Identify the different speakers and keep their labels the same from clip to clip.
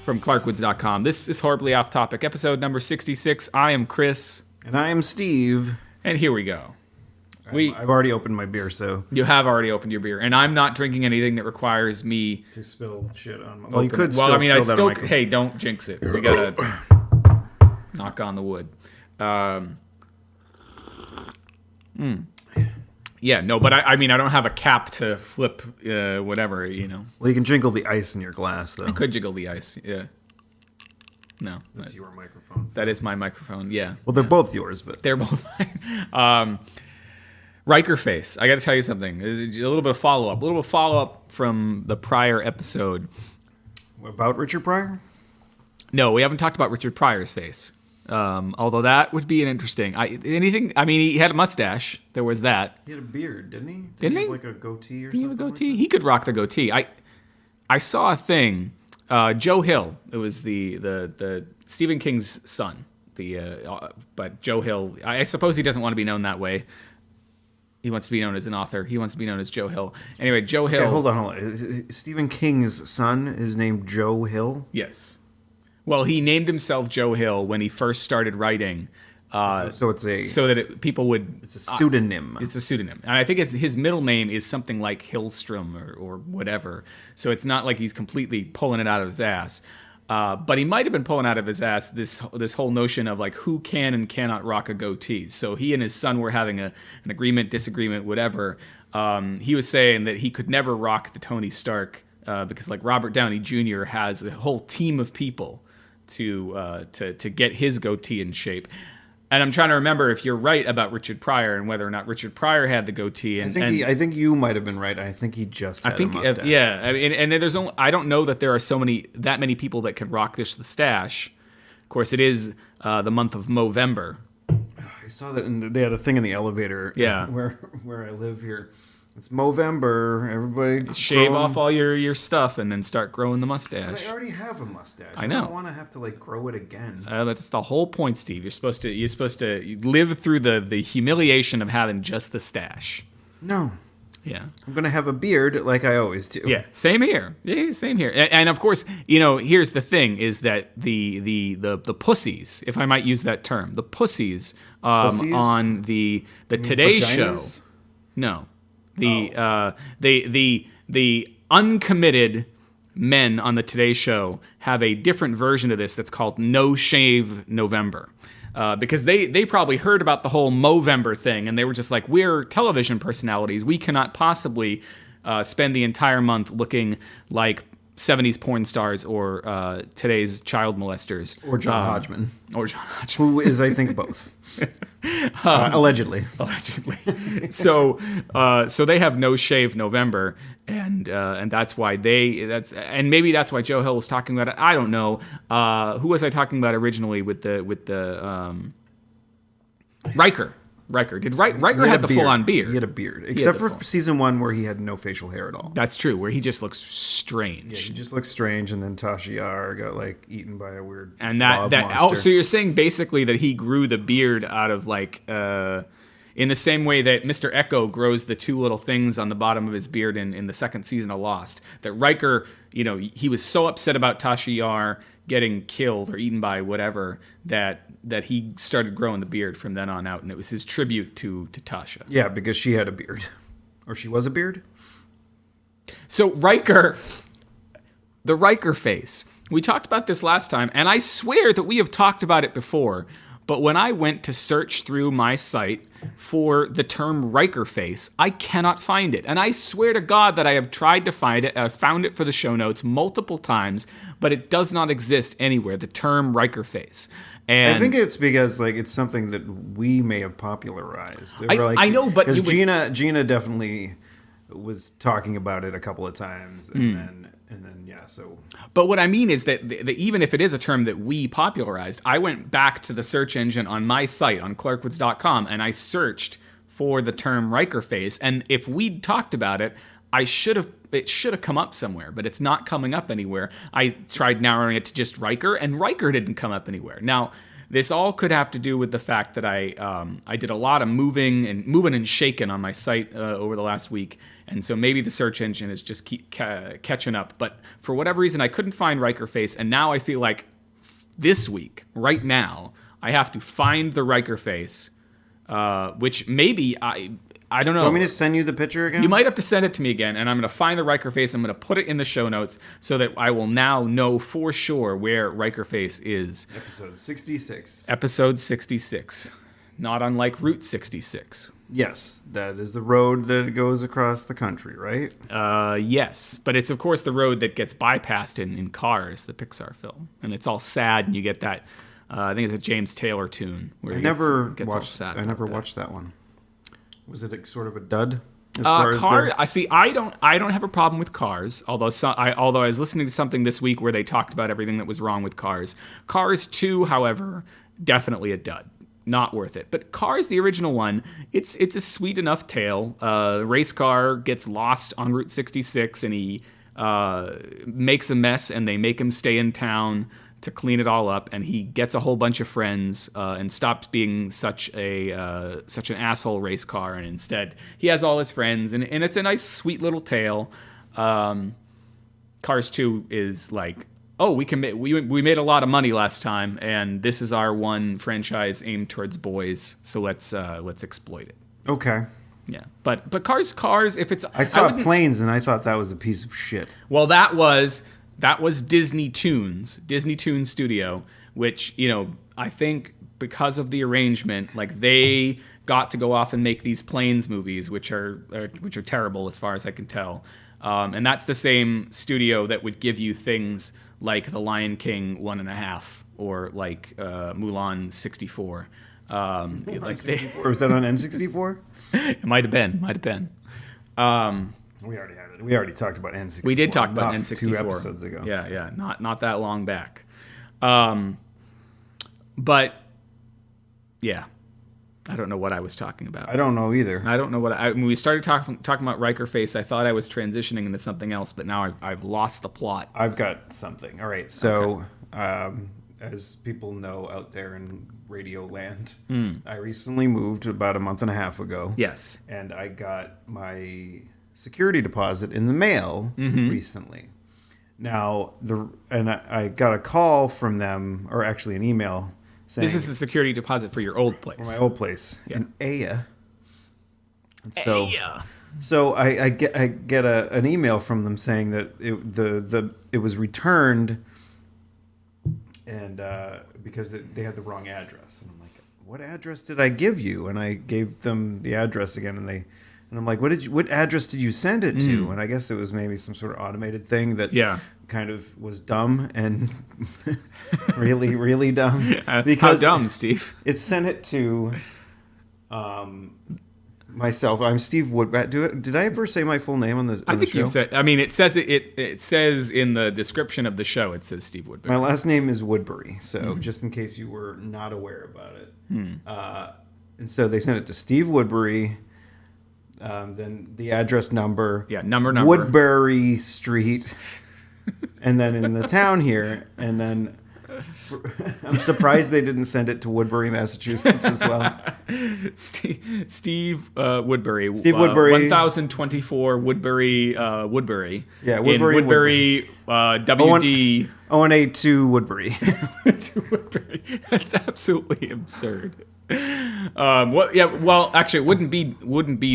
Speaker 1: from clarkwoods.com. This is Horribly Off Topic, episode number 66. I am Chris.
Speaker 2: And I am Steve.
Speaker 1: And here we go.
Speaker 2: I've already opened my beer, so...
Speaker 1: You have already opened your beer, and I'm not drinking anything that requires me...
Speaker 2: to spill shit on my...
Speaker 1: Well, you could still spill that on my... Hey, don't jinx it. We gotta knock on the wood. Yeah, no, but I mean, I don't have a cap to flip whatever, you know.
Speaker 2: Well, you can jiggle the ice in your glass, though.
Speaker 1: I could jiggle the ice, yeah. No.
Speaker 2: That's your microphone. So.
Speaker 1: That is my microphone, yeah.
Speaker 2: Well, they're both yours, but...
Speaker 1: They're both mine. Riker face. I got to tell you something. A little bit of follow-up from the prior episode.
Speaker 2: About Richard Pryor?
Speaker 1: No, we haven't talked about Richard Pryor's face. Although that would be an interesting... he had a mustache. There was that.
Speaker 2: He had a beard, didn't he?
Speaker 1: Didn't he?
Speaker 2: Have like a goatee or
Speaker 1: Did he
Speaker 2: something?
Speaker 1: have a goatee?
Speaker 2: Like
Speaker 1: He could rock the goatee. I saw a thing. Joe Hill. It was the Stephen King's son. But Joe Hill... I suppose he doesn't want to be known that way. He wants to be known as an author. He wants to be known as Joe Hill. Anyway, Joe Hill...
Speaker 2: Okay, hold on. Stephen King's son is named Joe Hill?
Speaker 1: Yes. Well, he named himself Joe Hill when he first started writing.
Speaker 2: So it's a...
Speaker 1: So that people would...
Speaker 2: It's a pseudonym.
Speaker 1: It's a pseudonym. And I think his middle name is something like Hillstrom or whatever. So it's not like he's completely pulling it out of his ass. But he might have been pulling out of his ass this whole notion of like who can and cannot rock a goatee. So he and his son were having an agreement, disagreement, whatever. He was saying that he could never rock the Tony Stark because like Robert Downey Jr. has a whole team of people to get his goatee in shape. And I'm trying to remember if you're right about Richard Pryor and whether or not Richard Pryor had the goatee.
Speaker 2: I think you might have been right. I think he just had a mustache.
Speaker 1: Yeah. I mean, and there's only, I don't know that there are that many people that can rock the stash. Of course, it is the month of Movember.
Speaker 2: I saw that they had a thing in the elevator.
Speaker 1: Yeah.
Speaker 2: Where I live here. It's Movember. Everybody
Speaker 1: shave off all your stuff and then start growing the mustache.
Speaker 2: I already have a mustache.
Speaker 1: I know.
Speaker 2: I don't want to have to like grow it again.
Speaker 1: That's the whole point, Steve. You're supposed to live through the humiliation of having just the stash.
Speaker 2: No.
Speaker 1: Yeah.
Speaker 2: I'm gonna have a beard like I always do.
Speaker 1: Yeah. Same here. Yeah, same here. And of course, you know, here's the thing: is that the pussies, if I might use that term, the pussies, on the Today Show. No. The uncommitted men on the Today Show have a different version of this that's called No Shave November. Because they probably heard about the whole Movember thing, and they were just like, we're television personalities. We cannot possibly spend the entire month looking like 70s porn stars or today's child molesters.
Speaker 2: Or John Hodgman.
Speaker 1: Or John Hodgman.
Speaker 2: Who is, I think, both. Allegedly.
Speaker 1: So they have No Shave November, and that's why and maybe that's why Joe Hill was talking about it. I don't know. Who was I talking about originally with the Riker? Riker had the full-on beard.
Speaker 2: He had a beard, except for season 1 where he had no facial hair at all.
Speaker 1: That's true, where he just looks strange.
Speaker 2: Yeah, he just looks strange, and then Tasha Yar got like eaten by a weird
Speaker 1: and
Speaker 2: monster.
Speaker 1: So you're saying basically that he grew the beard out of like in the same way that Mr. Echo grows the two little things on the bottom of his beard in the second season of Lost. That Riker, you know, he was so upset about Tasha Yar getting killed or eaten by whatever that he started growing the beard from then on out, and it was his tribute to Tasha.
Speaker 2: Yeah, because she had a beard. Or she was a beard?
Speaker 1: So Riker, the Riker face. We talked about this last time, and I swear that we have talked about it before, but when I went to search through my site for the term Riker face, I cannot find it. And I swear to God that I have tried to find it. I've found it for the show notes multiple times, but it does not exist anywhere, the term Riker face. And
Speaker 2: I think it's because like it's something that we may have popularized.
Speaker 1: I know, but
Speaker 2: because Gina definitely was talking about it a couple of times, and then yeah. So,
Speaker 1: but what I mean is that even if it is a term that we popularized, I went back to the search engine on my site on clarkwoods.com and I searched for the term Riker face, and if we'd talked about it, it should have come up somewhere, but it's not coming up anywhere. I tried narrowing it to just Riker, and Riker didn't come up anywhere. Now, This all could have to do with the fact that I did a lot of moving and shaking on my site over the last week, and so maybe the search engine is just keep catching up. But for whatever reason, I couldn't find Riker face, and now I feel like this week, right now, I have to find the Riker face, which maybe I don't know.
Speaker 2: Do you want me to send you the picture again?
Speaker 1: You might have to send it to me again, and I'm going to find the Riker face. I'm going to put it in the show notes so that I will now know for sure where Riker face is.
Speaker 2: Episode 66.
Speaker 1: Episode 66. Not unlike Route 66.
Speaker 2: Yes, that is the road that goes across the country, right?
Speaker 1: Yes, but it's, of course, the road that gets bypassed in Cars, the Pixar film. And it's all sad, and you get that, I think it's a James Taylor tune. Where
Speaker 2: I never watched that one. Was it sort of a dud? As far as
Speaker 1: I don't have a problem with Cars. Although I was listening to something this week where they talked about everything that was wrong with Cars. Cars 2, however, definitely a dud. Not worth it. But Cars, the original one, it's a sweet enough tale. Race car gets lost on Route 66, and he makes a mess, and they make him stay in town to clean it all up, and he gets a whole bunch of friends and stops being such an asshole race car, and instead he has all his friends, and it's a nice, sweet little tale. Cars 2 is like, oh, we made a lot of money last time, and this is our one franchise aimed towards boys, so let's exploit it.
Speaker 2: Okay.
Speaker 1: Yeah, but Cars, if it's
Speaker 2: I saw Planes, and I thought that was a piece of shit.
Speaker 1: Well, that was Disney Toons Studio, which, I think because of the arrangement, like they got to go off and make these Planes movies, which are terrible as far as I can tell. And that's the same studio that would give you things like The Lion King 1.5 or like Mulan 64.
Speaker 2: Like 64? Was that on N64?
Speaker 1: It might have been.
Speaker 2: We already had it. We already talked about N64.
Speaker 1: We did talk about N64
Speaker 2: 2 episodes ago.
Speaker 1: Yeah, not that long back. But yeah, I don't know what I was talking about.
Speaker 2: I don't know either.
Speaker 1: I don't know when we started talking about Riker face, I thought I was transitioning into something else, but now I've lost the plot.
Speaker 2: I've got something. All right, so as people know out there in Radio Land, I recently moved about a month and a half ago.
Speaker 1: Yes,
Speaker 2: and I got my security deposit in the mail recently. Now, I got a call from them, or actually an email saying...
Speaker 1: This is the security deposit for your old place.
Speaker 2: For my old place in Aya.
Speaker 1: Aya.
Speaker 2: So I get an email from them saying that it was returned, and because they had the wrong address. And I'm like, what address did I give you? And I gave them the address again, and I'm like, what address did you send it to? And I guess it was maybe some sort of automated thing that kind of was dumb and really, really dumb.
Speaker 1: Because how dumb, Steve?
Speaker 2: It sent it to myself. I'm Steve Woodbury. Did I ever say my full name on the?
Speaker 1: I think you said. I mean, it says it says in the description of the show. It says Steve Woodbury.
Speaker 2: My last name is Woodbury. So just in case you were not aware about it, and so they sent it to Steve Woodbury. Then the address number.
Speaker 1: Yeah, number.
Speaker 2: Woodbury Street. And then in the town here. And then I'm surprised they didn't send it to Woodbury, Massachusetts as well.
Speaker 1: Steve Woodbury.
Speaker 2: Steve Woodbury.
Speaker 1: 1024 Woodbury.
Speaker 2: Yeah,
Speaker 1: Woodbury. WD.
Speaker 2: 0182 Woodbury.
Speaker 1: Woodbury. That's absolutely absurd. Well, actually, it wouldn't be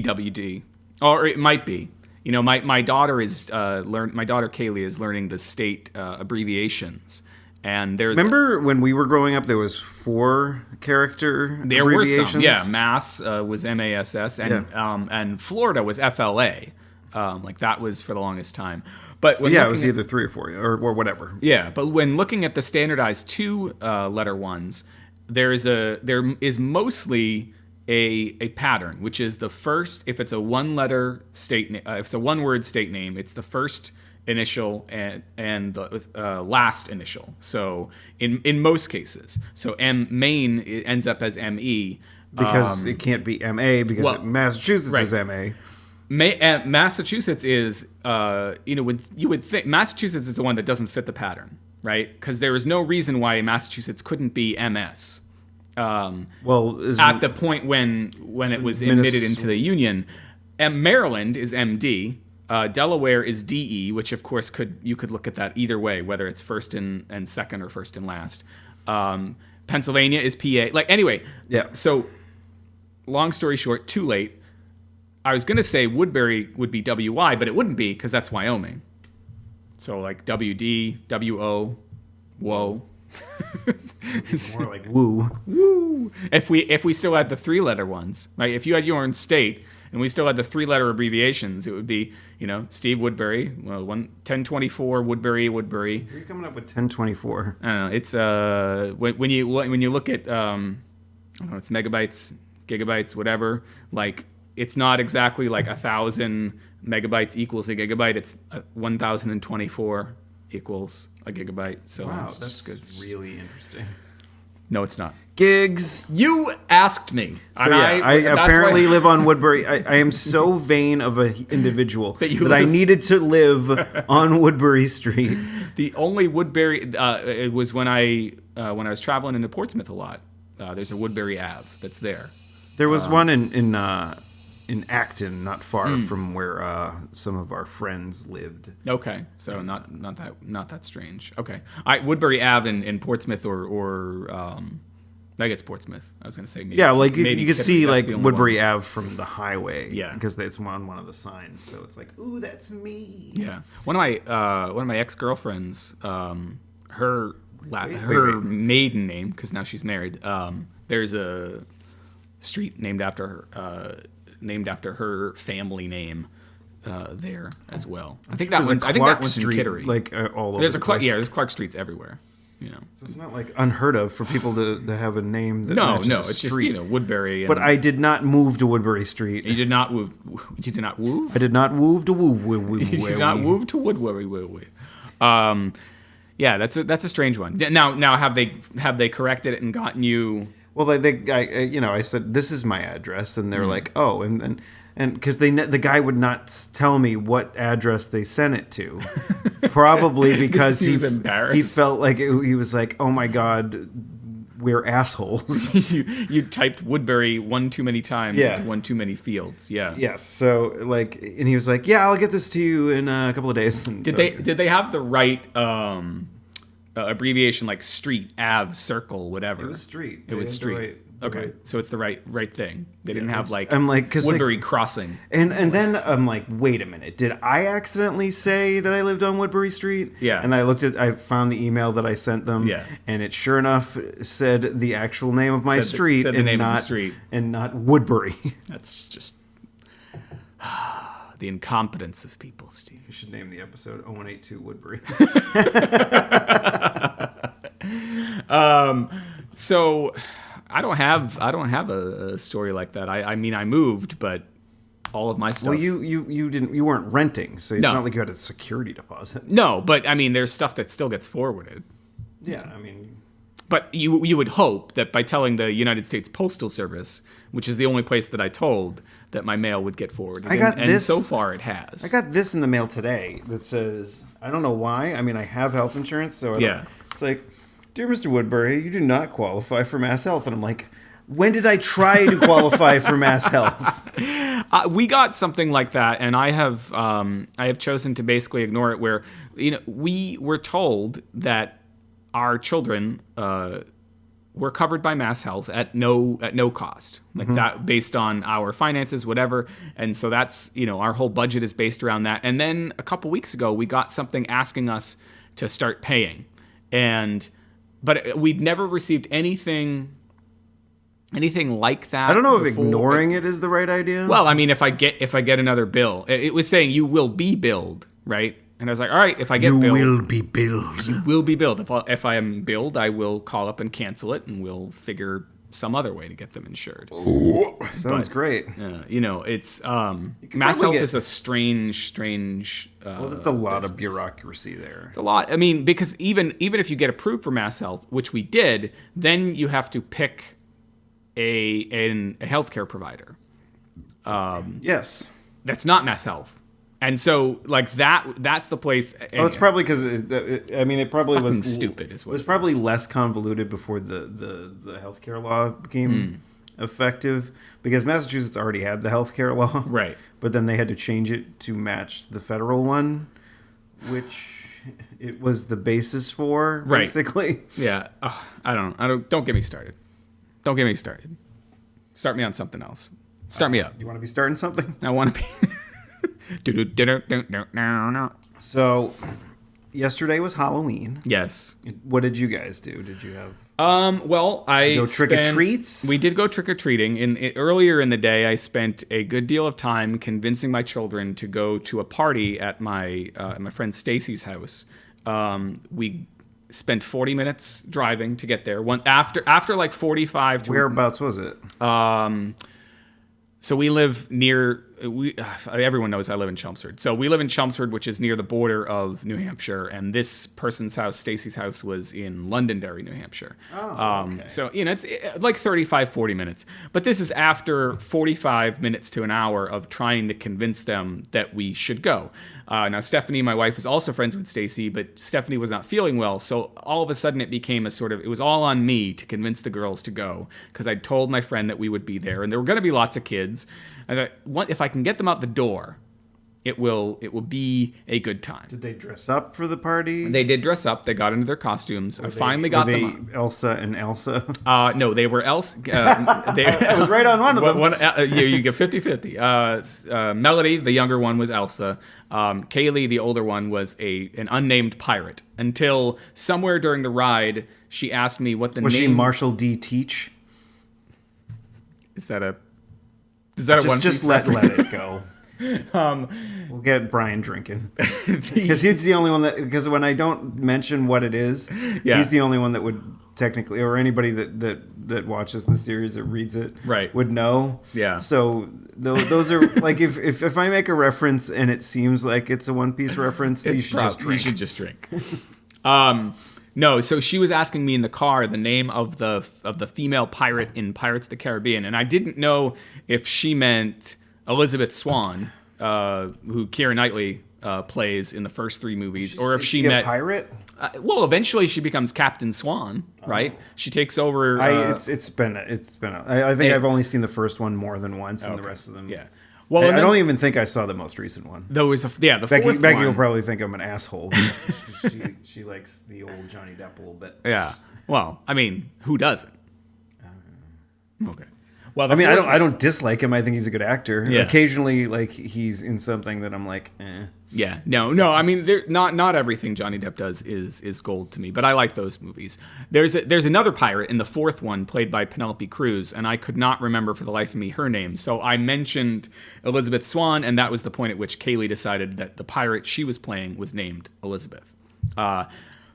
Speaker 1: WD, or it might be. My daughter is my daughter Kaylee is learning the state abbreviations, and there's.
Speaker 2: Remember when we were growing up, there was 4 character
Speaker 1: there
Speaker 2: abbreviations?
Speaker 1: Were some, yeah. Mass was MASS, and Florida was FLA. Like that was for the longest time. But when
Speaker 2: it was either 3 or 4 or whatever.
Speaker 1: Yeah, but when looking at the standardized 2 letter ones. There is mostly a pattern, which is the first. If it's a one-letter state, if it's a one-word state name, it's the first initial and the last initial. So in most cases, so Maine ends up as ME
Speaker 2: because it can't be MA because Massachusetts is MA.
Speaker 1: Massachusetts is you would think Massachusetts is the one that doesn't fit the pattern. Right? Because there is no reason why Massachusetts couldn't be MS. at the point when it was admitted into the Union. And Maryland is MD. Delaware is DE, which of course you could look at that either way, whether it's first and second or first and last. Pennsylvania is PA. Like anyway,
Speaker 2: Yeah.
Speaker 1: So long story short, too late. I was gonna say Woodbury would be WY, but it wouldn't be because that's Wyoming. So like WD, WO, whoa.
Speaker 2: More like woo.
Speaker 1: Woo. If we still had the 3-letter ones, right? If you had your own state and we still had the 3-letter abbreviations, it would be, Steve Woodbury, 1024 Woodbury.
Speaker 2: Where are you coming up with 1024?
Speaker 1: I don't know. It's when you look at I don't know, it's megabytes, gigabytes, whatever. Like it's not exactly like 1,000 megabytes equals a gigabyte. It's 1,024 equals a gigabyte. So
Speaker 2: Wow,
Speaker 1: it's
Speaker 2: that's
Speaker 1: just
Speaker 2: really interesting.
Speaker 1: No, it's not.
Speaker 2: Gigs.
Speaker 1: You asked me.
Speaker 2: So I apparently live on Woodbury. I am so vain of an individual that I needed to live on Woodbury Street.
Speaker 1: The only Woodbury it was when I was traveling into Portsmouth a lot. There's a Woodbury Ave that's there.
Speaker 2: There was one in Acton, not far from where some of our friends lived.
Speaker 1: Okay, so not that strange. Okay, Woodbury Ave in Portsmouth or I guess Portsmouth. I was going to say maybe.
Speaker 2: Yeah, like
Speaker 1: maybe
Speaker 2: you could see like
Speaker 1: Woodbury
Speaker 2: Ave from the highway.
Speaker 1: Yeah,
Speaker 2: because it's on one of the signs, so it's like, ooh, that's me.
Speaker 1: Yeah, one of my ex-girlfriends, her maiden name, because now she's married. There's a street named after her family name there as well. I think that one's in Kittery.
Speaker 2: Like all over. There's
Speaker 1: Clark Streets everywhere.
Speaker 2: So it's not like unheard of for people to have a name that
Speaker 1: no,
Speaker 2: it's
Speaker 1: street. Just Woodbury.
Speaker 2: But I did not move to Woodbury Street.
Speaker 1: You did not move. You did not move.
Speaker 2: I did not move to
Speaker 1: You did not move to Woodbury. Yeah, that's a strange one. Now have they corrected it and gotten you?
Speaker 2: Well, I said this is my address, and they're like, oh, and because the guy would not tell me what address they sent it to, probably because
Speaker 1: he was embarrassed.
Speaker 2: He felt like he was like, oh my god, we're assholes.
Speaker 1: you typed Woodbury one too many times into one too many fields. Yeah.
Speaker 2: Yes. So and he was like, yeah, I'll get this to you in a couple of days. And
Speaker 1: did they have the right abbreviation, like street, Ave, circle, whatever?
Speaker 2: It was street.
Speaker 1: It was street. Okay, so it's the right thing. They didn't have Woodbury Crossing.
Speaker 2: And then I'm like, wait a minute, did I accidentally say that I lived on Woodbury Street?
Speaker 1: Yeah.
Speaker 2: And I found the email that I sent them. Yeah. And it sure enough said the actual name of my street,
Speaker 1: said the name of the street,
Speaker 2: and not Woodbury.
Speaker 1: That's just the incompetence of people, Steve.
Speaker 2: You should name the episode 0182 Woodbury.
Speaker 1: So I don't have a story like that. I mean, I moved, but all of my stuff.
Speaker 2: Well, you weren't renting, so it's not like you had a security deposit.
Speaker 1: No, but I mean, there's stuff that still gets forwarded.
Speaker 2: Yeah, I mean.
Speaker 1: But you would hope that by telling the United States Postal Service, which is the only place that I told, that my mail would get forwarded. And so far it has.
Speaker 2: I got this in the mail today that says, I don't know why. I mean, I have health insurance, so it's like, dear Mr. Woodbury, you do not qualify for Mass Health. And I'm like, when did I try to qualify for Mass Health?
Speaker 1: We got something like that, and I have chosen to basically ignore it. Where we were told that our children were covered by Mass Health at no cost, like that, based on our finances, whatever. And so that's our whole budget is based around that. And then a couple weeks ago, we got something asking us to start paying, but we'd never received anything like that.
Speaker 2: I don't know if ignoring it is the right idea.
Speaker 1: Well, I mean, if I get another bill, it was saying you will be billed, right? And I was like, all right, if I get billed,
Speaker 2: you will be billed.
Speaker 1: You will be billed. If I am billed, I will call up and cancel it, and we'll figure some other way to get them insured.
Speaker 2: Sounds great.
Speaker 1: It's Mass Health is a strange.
Speaker 2: Well, that's a lot of bureaucracy there.
Speaker 1: It's a lot. I mean, because even if you get approved for Mass Health, which we did, then you have to pick a healthcare provider.
Speaker 2: Yes.
Speaker 1: That's not Mass Health. And so, like that's the place.
Speaker 2: Oh, it's probably because I mean, it probably
Speaker 1: fucking
Speaker 2: was
Speaker 1: stupid. Is what
Speaker 2: it was
Speaker 1: it
Speaker 2: probably
Speaker 1: is.
Speaker 2: less convoluted before the healthcare law became effective, because Massachusetts already had the healthcare law,
Speaker 1: Right.
Speaker 2: But then they had to change it to match the federal one, which it was the basis for,
Speaker 1: Right.
Speaker 2: basically.
Speaker 1: Yeah. Ugh, I don't. Don't get me started. Don't get me started. Start me on something else. Start me up.
Speaker 2: You want to be starting something?
Speaker 1: I want to be.
Speaker 2: So, yesterday was Halloween.
Speaker 1: Yes.
Speaker 2: What did you guys do? Did you have?
Speaker 1: Well, I
Speaker 2: go trick-or-treats?
Speaker 1: We did go trick or treating. Earlier in the day, I spent a good deal of time convincing my children to go to a party at my friend Stacy's house. We spent 40 minutes driving to get there. After like 45 to
Speaker 2: Whereabouts was it?
Speaker 1: So we live near. Everyone knows I live in Chelmsford. So we live in Chelmsford, which is near the border of New Hampshire. And this person's house, Stacy's house, was in Londonderry, New Hampshire.
Speaker 2: Oh, okay.
Speaker 1: So, it's like 35, 40 minutes. But this is after 45 minutes to an hour of trying to convince them that we should go. Now, Stephanie, my wife, is also friends with Stacy, but Stephanie was not feeling well. So all of a sudden it became it was all on me to convince the girls to go, because I told my friend that we would be there and there were going to be lots of kids. And if I can get them out the door, it will be a good time.
Speaker 2: Did they dress up for the party?
Speaker 1: They did dress up. They got into their costumes. I finally got them on.
Speaker 2: Elsa and Elsa?
Speaker 1: No, they were Elsa.
Speaker 2: I was right on one of them.
Speaker 1: You get 50-50. Melody, the younger one, was Elsa. Kaylee, the older one, was an unnamed pirate. Until somewhere during the ride, she asked me what the name...
Speaker 2: Was she Marshall D. Teach?
Speaker 1: Is that a one?
Speaker 2: Just let it go. We'll get Brian drinking, because he's the only one that. Because when I don't mention what it is, he's the only one that would technically, or anybody that watches the series or reads it, would know. Yeah. So those are like if I make a reference and it seems like it's a One Piece reference, you should just drink.
Speaker 1: No, so she was asking me in the car the name of the female pirate in Pirates of the Caribbean, and I didn't know if she meant Elizabeth Swann, who Keira Knightley plays in the first three movies, or if she meant
Speaker 2: a pirate.
Speaker 1: Well, eventually she becomes Captain Swan, right? She takes over.
Speaker 2: I think I've only seen the first one more than once, and the rest of them.
Speaker 1: Yeah. Well,
Speaker 2: I don't even think I saw the most recent one.
Speaker 1: There was the
Speaker 2: Becky
Speaker 1: fourth one.
Speaker 2: will probably think I'm an asshole. She likes the old Johnny Depp a little bit.
Speaker 1: Yeah. Well, I mean, who doesn't? Okay. Well,
Speaker 2: I mean, I don't dislike him. I think he's a good actor.
Speaker 1: Yeah.
Speaker 2: Occasionally, like, he's in something that I'm like, eh.
Speaker 1: Yeah. No. I mean, not everything Johnny Depp does is gold to me, but I like those movies. There's another pirate in the fourth one played by Penelope Cruz, and I could not remember for the life of me her name. So I mentioned Elizabeth Swann, and that was the point at which Kaylee decided that the pirate she was playing was named Elizabeth.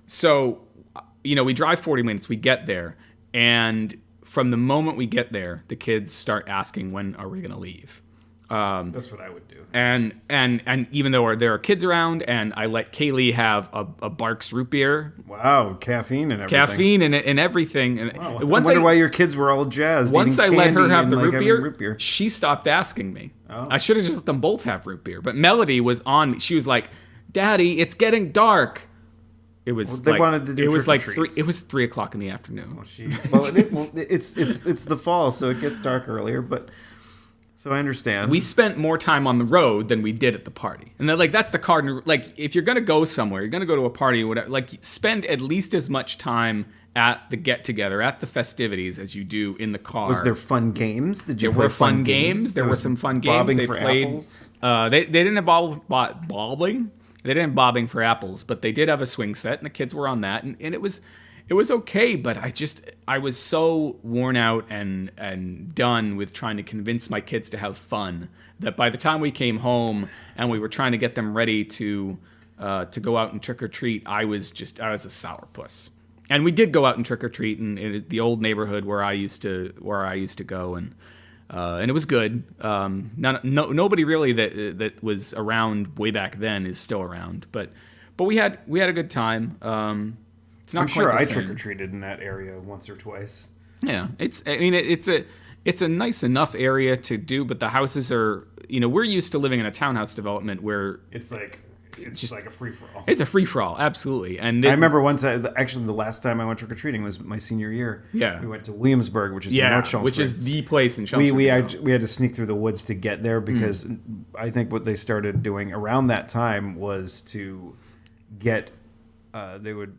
Speaker 1: So, we drive 40 minutes, we get there, and from the moment we get there, the kids start asking, when are we going to leave?
Speaker 2: That's what I would do.
Speaker 1: And even though there are kids around, and I let Kaylee have a Barks root beer.
Speaker 2: Wow, caffeine and everything.
Speaker 1: Caffeine and everything. And
Speaker 2: wow. I wonder why your kids were all jazzed.
Speaker 1: Once I let her have the
Speaker 2: like
Speaker 1: root beer, she stopped asking me. Oh. I should have just let them both have root beer. But Melody was on me. She was like, "Daddy, it's getting dark." It was
Speaker 2: they wanted to do
Speaker 1: it was like 3. It was 3:00 in the afternoon.
Speaker 2: It's the fall, so it gets dark earlier. But so I understand.
Speaker 1: We spent more time on the road than we did at the party, and that's the cardinal. Like, if you're gonna go somewhere, you're gonna go to a party or whatever. Like, spend at least as much time at the get together, at the festivities, as you do in the car.
Speaker 2: Was there fun games? Did you
Speaker 1: there
Speaker 2: play
Speaker 1: were fun games? There were some fun games.
Speaker 2: Bobbing
Speaker 1: they
Speaker 2: for
Speaker 1: played.
Speaker 2: Apples?
Speaker 1: They didn't have bobbing. They didn't have bobbing for apples, but they did have a swing set, and the kids were on that, and it was okay. But I was so worn out and done with trying to convince my kids to have fun that by the time we came home and we were trying to get them ready to go out and trick or treat, I was a sourpuss. And we did go out and trick or treat in the old neighborhood where I used to go, and it was good. Nobody really that was around way back then is still around, but we had a good time. It's not.
Speaker 2: I'm sure I trick or treated in that area once or twice.
Speaker 1: Yeah, it's it's a nice enough area to do, but the houses are, we're used to living in a townhouse development where
Speaker 2: It's just like a free for all.
Speaker 1: it's a free for all, absolutely. And
Speaker 2: I remember once, actually, the last time I went trick or treating was my senior year.
Speaker 1: Yeah.
Speaker 2: We went to Williamsburg, which is in North Chelmsford.
Speaker 1: which is the place in Chelmsford.
Speaker 2: We had to sneak through the woods to get there because I think what they started doing around that time was to get they would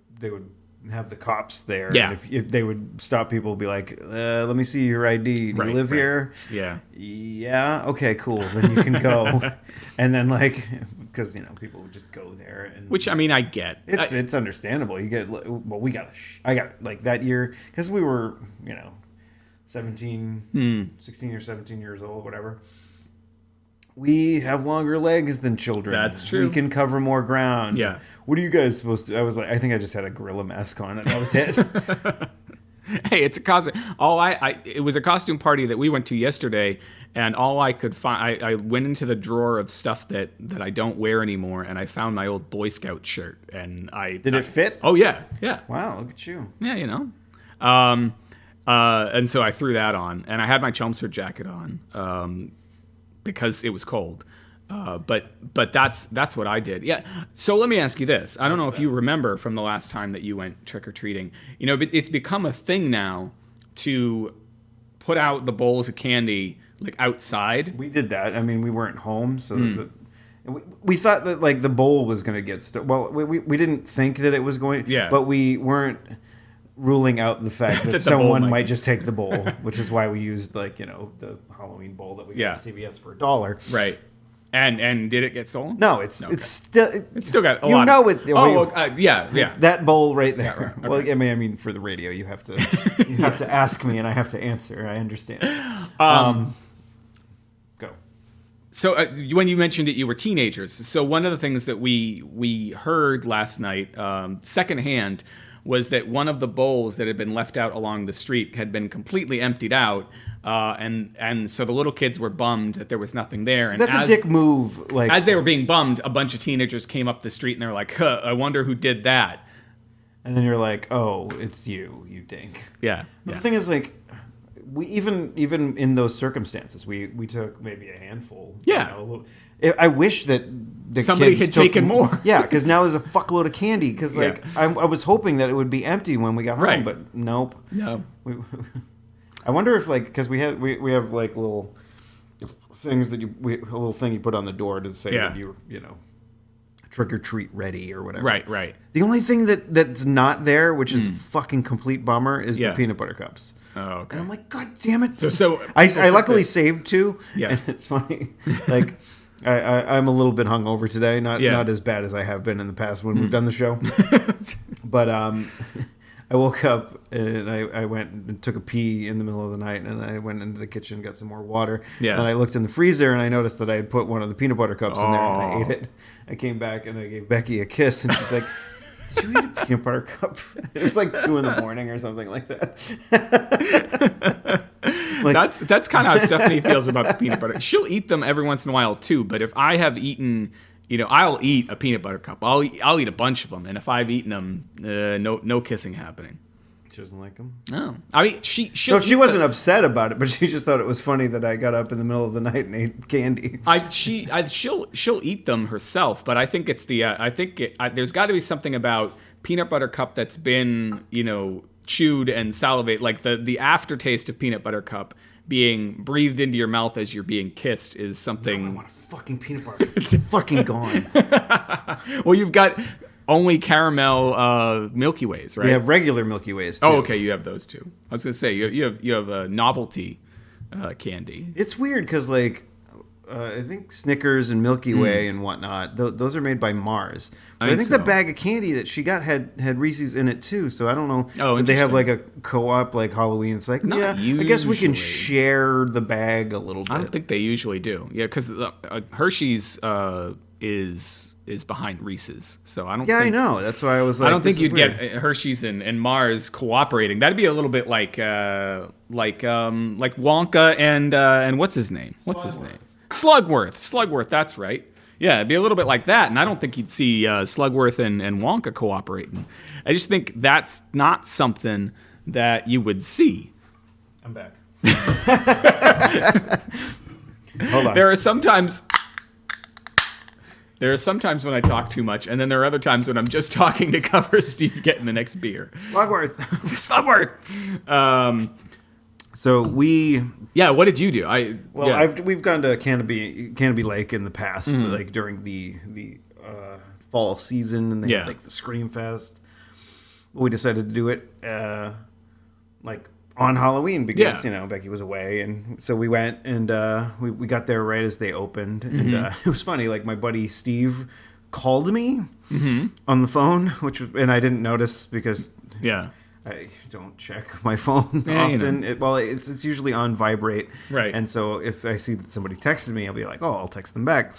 Speaker 2: have the cops there.
Speaker 1: Yeah.
Speaker 2: And if they would stop people, be like, let me see your ID. Do you live here?
Speaker 1: Yeah.
Speaker 2: Yeah. Okay, cool. Then you can go. And then because people would just go there. And
Speaker 1: Which, I get.
Speaker 2: it's understandable. You get, I got like that year, because we were, 16 or 17 years old, whatever. We have longer legs than children.
Speaker 1: That's true.
Speaker 2: We can cover more ground.
Speaker 1: Yeah.
Speaker 2: What are you guys supposed to? I was like, I think I just had a gorilla mask on, and that was it.
Speaker 1: Hey, it's a costume. It was a costume party that we went to yesterday, and all I could find, I went into the drawer of stuff that I don't wear anymore, and I found my old Boy Scout shirt, and
Speaker 2: Did it fit?
Speaker 1: Oh yeah.
Speaker 2: Wow, look at you.
Speaker 1: Yeah, and so I threw that on, and I had my Chelmsford jacket on, because it was cold. But that's what I did. Yeah. So let me ask you this. I don't know if you remember from the last time that you went trick-or-treating. It's become a thing now to put out the bowls of candy outside.
Speaker 2: We did that. We weren't home, so we thought that the bowl was going to get well, we didn't think that it was going.
Speaker 1: Yeah.
Speaker 2: But we weren't ruling out the fact that someone might just take the bowl, which is why we used the Halloween bowl that we got at CVS for $1.
Speaker 1: Right. And did it get stolen?
Speaker 2: No, it's
Speaker 1: still got a lot.
Speaker 2: Yeah. That bowl right there.
Speaker 1: Yeah, right.
Speaker 2: Well, for the radio, you have to ask me, and I have to answer. I understand. Go.
Speaker 1: So when you mentioned that you were teenagers, so one of the things that we heard last night, secondhand, was that one of the bowls that had been left out along the street had been completely emptied out, and so the little kids were bummed that there was nothing there.
Speaker 2: So
Speaker 1: and
Speaker 2: that's a dick move.
Speaker 1: As they were being bummed, a bunch of teenagers came up the street and they were like, I wonder who did that.
Speaker 2: And then you're like, oh, it's you dink.
Speaker 1: Yeah.
Speaker 2: The thing is, we even in those circumstances, we took maybe a handful.
Speaker 1: Yeah.
Speaker 2: I wish that
Speaker 1: somebody
Speaker 2: kids
Speaker 1: had taken more.
Speaker 2: Yeah, because now there's a fuckload of candy. Because I was hoping that it would be empty when we got home, but nope.
Speaker 1: No.
Speaker 2: I wonder if because we have little things that a little thing you put on the door to say that you're trick or treat ready or whatever.
Speaker 1: Right.
Speaker 2: The only thing that's not there, which is a fucking complete bummer, is the peanut butter cups.
Speaker 1: Oh, okay.
Speaker 2: And I'm like, God damn it!
Speaker 1: So
Speaker 2: I luckily saved 2.
Speaker 1: Yeah.
Speaker 2: And it's funny, I'm a little bit hungover today, not as bad as I have been in the past when we've done the show. But I woke up and I went and took a pee in the middle of the night, and I went into the kitchen, got some more water.
Speaker 1: Yeah.
Speaker 2: And I looked in the freezer and I noticed that I had put one of the peanut butter cups in there, and I ate it. I came back and I gave Becky a kiss, and she's like, "Did you eat a peanut butter cup?" It was 2 a.m. or something like that.
Speaker 1: That's kind of how Stephanie feels about the peanut butter. She'll eat them every once in a while too, but if I have eaten, I'll eat a peanut butter cup. I'll eat a bunch of them, and if I've eaten them, no kissing happening.
Speaker 2: She doesn't like them.
Speaker 1: No, she
Speaker 2: wasn't upset about it, but she just thought it was funny that I got up in the middle of the night and ate candy.
Speaker 1: She'll eat them herself, but I think it's there's got to be something about peanut butter cup that's been chewed and salivate, the aftertaste of peanut butter cup being breathed into your mouth as you're being kissed is something.
Speaker 2: No, I want a fucking peanut butter. It's fucking gone.
Speaker 1: Well, you've got only caramel Milky Ways, right?
Speaker 2: We have regular Milky Ways too.
Speaker 1: Oh, okay, you have those too. I was gonna say you have a novelty candy.
Speaker 2: It's weird because I think Snickers and Milky Way and whatnot, those are made by Mars. But I think the bag of candy that she got had Reese's in it too. So I don't know.
Speaker 1: Oh,
Speaker 2: if they have a co-op Halloween. It's I guess we can share the bag a little bit.
Speaker 1: I don't think they usually do. Yeah, because Hershey's is behind Reese's, so I don't.
Speaker 2: Yeah, I know. That's why I was like,
Speaker 1: I don't think you'd get Hershey's and Mars cooperating. That'd be a little bit like Wonka and what's his name? Slugworth. That's right. Yeah, it'd be a little bit like that, and I don't think you'd see Slugworth and Wonka cooperating. I just think that's not something that you would see.
Speaker 2: I'm back. Hold on.
Speaker 1: There are sometimes when I talk too much, and then there are other times when I'm just talking to cover Steve getting the next beer.
Speaker 2: Slugworth.
Speaker 1: Slugworth.
Speaker 2: So we.
Speaker 1: Yeah, what did you do?
Speaker 2: We've gone to Canopy Lake in the past, like during the fall season, and they had like the Scream Fest. We decided to do it like on Halloween because Becky was away, and so we went and we got there right as they opened, and it was funny. Like my buddy Steve called me on the phone, and I didn't notice because I don't check my phone often. It's usually on vibrate,
Speaker 1: right?
Speaker 2: And so if I see that somebody texted me, I'll be like, oh, I'll text them back.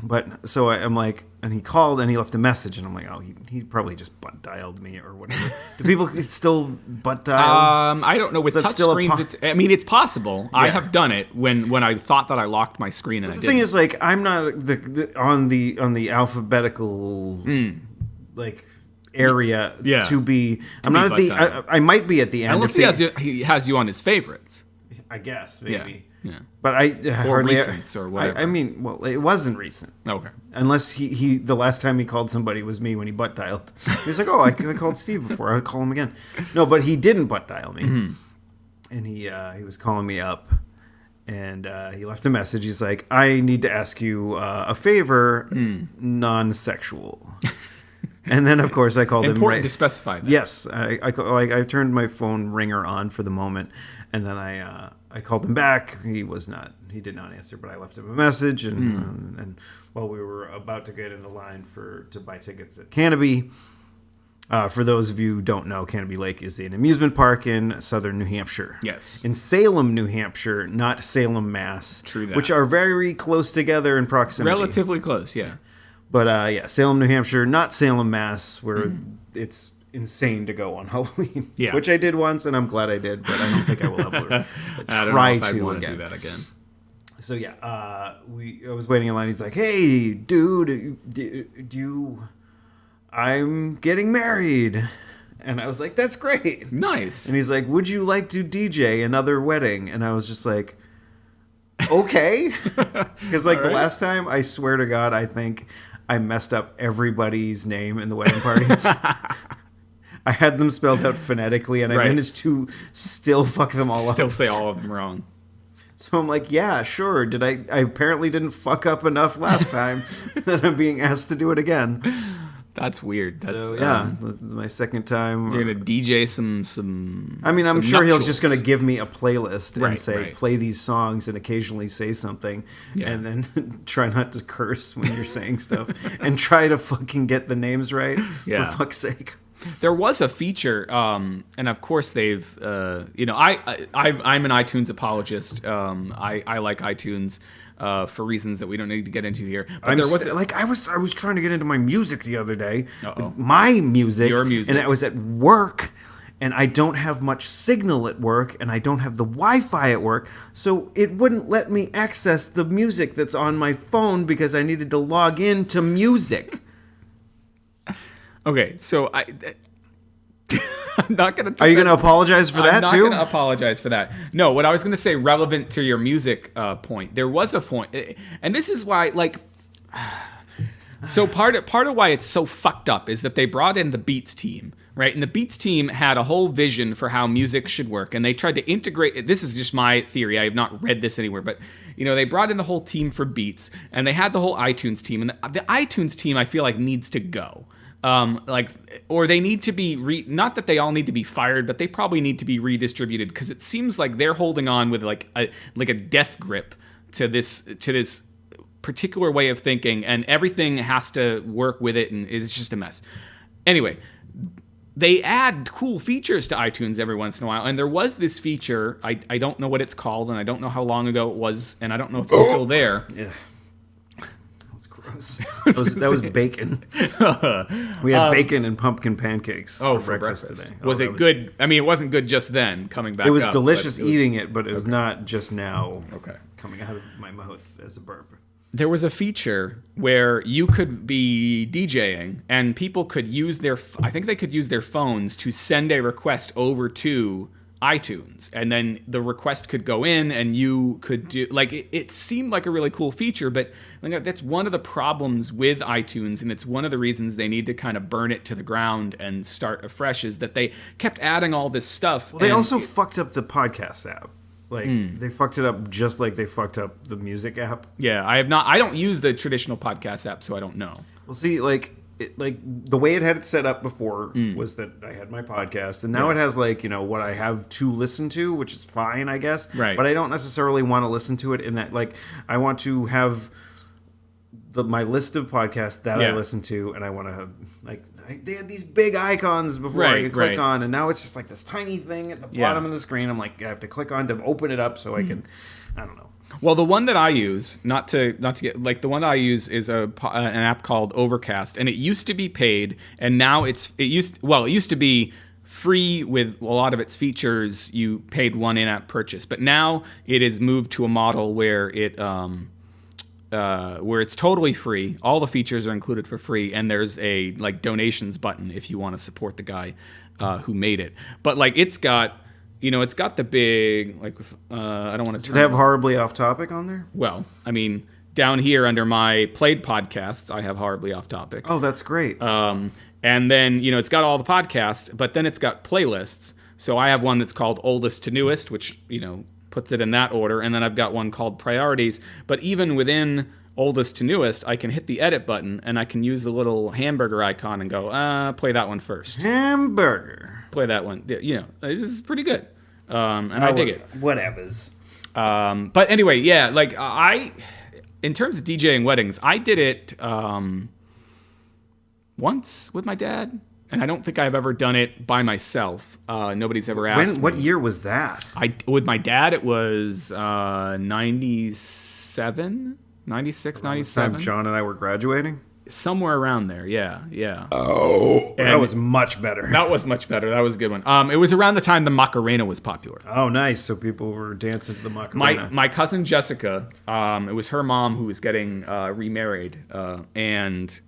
Speaker 2: But so I'm like, and he called and he left a message, and I'm like, oh, he probably just butt dialed me or whatever. Do people still butt dial?
Speaker 1: I don't know. With touch screens, it's possible. Yeah. I have done it when I thought that I locked my screen, and I didn't.
Speaker 2: The thing is, like, I'm not on the alphabetical like area to be. I'm not at the. I might be at the end.
Speaker 1: Unless he has you on his favorites.
Speaker 2: I guess maybe.
Speaker 1: Yeah.
Speaker 2: But I hardly.
Speaker 1: Recents or whatever.
Speaker 2: It wasn't recent.
Speaker 1: Okay.
Speaker 2: Unless he the last time he called somebody was me when he butt dialed. He was like, oh, I called Steve before. I'll call him again. No, but he didn't butt dial me, and he was calling me up, and he left a message. He's like, I need to ask you a favor, non-sexual. And then, of course, I called him.
Speaker 1: Important to specify that.
Speaker 2: Yes, I turned my phone ringer on for the moment, and then I called him back. He did not answer, but I left him a message, and while we were about to get in the line to buy tickets at Canopy. For those of you who don't know, Canopy Lake is an amusement park in southern New Hampshire.
Speaker 1: Yes.
Speaker 2: In Salem, New Hampshire, not Salem, Mass.
Speaker 1: True that.
Speaker 2: Which are very close together in proximity.
Speaker 1: Relatively close, yeah.
Speaker 2: But Salem, New Hampshire, not Salem, Mass, where it's insane to go on Halloween.
Speaker 1: Yeah.
Speaker 2: Which I did once, and I'm glad I did, but I don't think I will ever
Speaker 1: try to do that again.
Speaker 2: So I was waiting in line. He's like, "Hey, dude, I'm getting married." And I was like, "That's great."
Speaker 1: Nice.
Speaker 2: And he's like, "Would you like to DJ another wedding?" And I was just like, "Okay." Because the last time, I swear to God, I think I messed up everybody's name in the wedding party. I had them spelled out phonetically, and I managed to still fuck them all up.
Speaker 1: Still say all of them wrong.
Speaker 2: So I'm like, yeah, sure. I apparently didn't fuck up enough last time that I'm being asked to do it again.
Speaker 1: That's weird. That's
Speaker 2: this is my second time.
Speaker 1: You're gonna DJ some.
Speaker 2: I mean, I'm
Speaker 1: some
Speaker 2: sure
Speaker 1: nuptials.
Speaker 2: he's just gonna give me a playlist and say play these songs and occasionally say something, and then try not to curse when you're saying stuff, and try to fucking get the names right. For fuck's sake.
Speaker 1: There was a feature, and of course they've, I'm an iTunes apologist. I like iTunes for reasons that we don't need to get into here. But
Speaker 2: I was trying to get into my music the other day. My music.
Speaker 1: Your music.
Speaker 2: And I was at work, and I don't have much signal at work, and I don't have the Wi-Fi at work, so it wouldn't let me access the music that's on my phone because I needed to log in to music.
Speaker 1: Okay, so I'm not going to...
Speaker 2: Are you going to apologize for that, too?
Speaker 1: I'm not going to apologize for that. No, what I was going to say, relevant to your music point, there was a point, and this is why, so part of why it's so fucked up is that they brought in the Beats team, right? And the Beats team had a whole vision for how music should work, and they tried to integrate... This is just my theory. I have not read this anywhere, but... they brought in the whole team for Beats, and they had the whole iTunes team, and the iTunes team, I feel like, needs to go. Or they need to be not that they all need to be fired, but they probably need to be redistributed because it seems like they're holding on with a death grip to this particular way of thinking, and everything has to work with it, and it's just a mess. Anyway, they add cool features to iTunes every once in a while, and there was this feature. I don't know what it's called, and I don't know how long ago it was, and I don't know if it's still there.
Speaker 2: Yeah. That was bacon. We had bacon and pumpkin pancakes for breakfast today.
Speaker 1: Was it good? I mean, it wasn't good just then, coming back up.
Speaker 2: It was delicious eating it, but it was not just now coming out of my mouth as a burp.
Speaker 1: There was a feature where you could be DJing, and people could use I think they could use their phones to send a request over to iTunes, and then the request could go in and you could do like it seemed like a really cool feature, but like, that's one of the problems with iTunes, and it's one of the reasons they need to kind of burn it to the ground and start afresh, is that they kept adding all this stuff.
Speaker 2: Well, they also fucked up the podcast app. Like they fucked it up just like they fucked up the music app.
Speaker 1: Yeah, I don't use the traditional podcast app, so I don't know.
Speaker 2: Well, see, like the way it had it set up before was that I had my podcast, and now it has like, what I have to listen to, which is fine, I guess.
Speaker 1: Right.
Speaker 2: But I don't necessarily want to listen to it in that, like, I want to have my list of podcasts that I listen to, and I want to have, like, they had these big icons before I could click on, and now it's just like this tiny thing at the bottom of the screen. I'm like, I have to click on to open it up so I can, I don't know.
Speaker 1: Well, the one that I use, not to get like, the one that I use is an app called Overcast, and it used to be paid, and now it used to be free with a lot of its features. You paid one in-app purchase, but now it is moved to a model where it's totally free. All the features are included for free, and there's a like donations button if you want to support the guy who made it. But like it's got the big like I don't want to.
Speaker 2: Does it have Horribly Off Topic on there?
Speaker 1: Well, I mean, down here under my played podcasts, I have Horribly Off Topic.
Speaker 2: Oh, that's great.
Speaker 1: And then it's got all the podcasts, but then it's got playlists. So I have one that's called Oldest to Newest, which puts it in that order, and then I've got one called Priorities. But even within Oldest to Newest, I can hit the edit button, and I can use the little hamburger icon and go, play that one first.
Speaker 2: Hamburger.
Speaker 1: Play that one. This is pretty good, and I dig it.
Speaker 2: Whatevers.
Speaker 1: But anyway, yeah, like in terms of DJing weddings, I did it once with my dad. And I don't think I've ever done it by myself. Nobody's ever asked me.
Speaker 2: What year was that?
Speaker 1: With my dad, it was 97, 96, 97.
Speaker 2: John and I were graduating?
Speaker 1: Somewhere around there, yeah.
Speaker 2: Oh,
Speaker 1: and
Speaker 2: that was much better.
Speaker 1: That was much better. That was a good one. It was around the time the Macarena was popular.
Speaker 2: Oh, nice. So people were dancing to the Macarena.
Speaker 1: My cousin Jessica, it was her mom who was getting remarried, and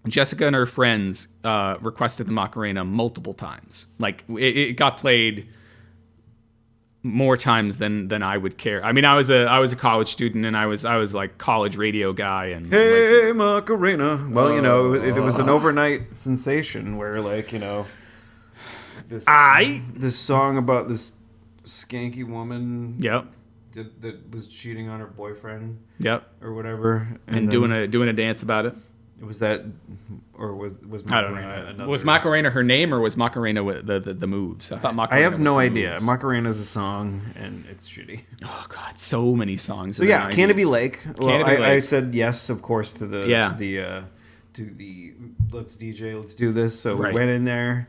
Speaker 1: Jessica and her friends requested the Macarena multiple times. Like it got played more times than I would care. I mean, I was a college student, and I was like college radio guy. And
Speaker 2: hey, like, Macarena. Well, it was an overnight sensation where this song about this skanky woman.
Speaker 1: Yep.
Speaker 2: That was cheating on her boyfriend.
Speaker 1: Yep.
Speaker 2: Or whatever,
Speaker 1: and doing a dance about it.
Speaker 2: Was that, or was Macarena?
Speaker 1: I don't know. Was Macarena her name, or was Macarena the moves? I thought Macarena.
Speaker 2: I have no idea.
Speaker 1: Moves.
Speaker 2: Macarena's a song, and it's shitty.
Speaker 1: Oh God, so many songs.
Speaker 2: So yeah, Canopy Lake. Well,
Speaker 1: Lake.
Speaker 2: I said yes, of course, to the let's DJ, let's do this. So we went in there.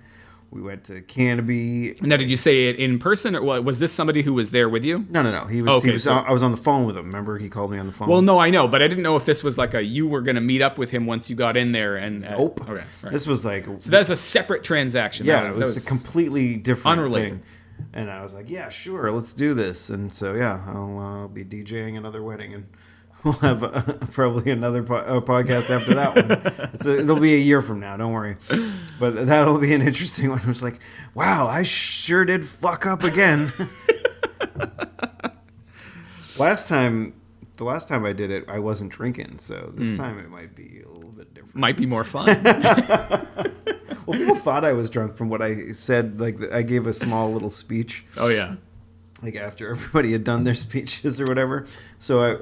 Speaker 2: We went to Canopy.
Speaker 1: Now, did you say it in person, or was this somebody who was there with you?
Speaker 2: No. He was. I was on the phone with him. Remember, he called me on the phone.
Speaker 1: Well, no, I know, but I didn't know if this was like you were going to meet up with him once you got in there. And
Speaker 2: nope.
Speaker 1: Okay. Right.
Speaker 2: This was like.
Speaker 1: So that's a separate transaction.
Speaker 2: Yeah, it was a completely different
Speaker 1: unrelated
Speaker 2: thing. And I was like, yeah, sure, let's do this. And so yeah, I'll be DJing another wedding, and we'll have probably another podcast after that one. It'll be a year from now, don't worry. But that'll be an interesting one. It was like, wow, I sure did fuck up again. The last time I did it, I wasn't drinking. So this time it might be a little bit different.
Speaker 1: Might be more fun.
Speaker 2: Well, people thought I was drunk from what I said. Like, I gave a small little speech.
Speaker 1: Oh, yeah.
Speaker 2: Like after everybody had done their speeches or whatever. So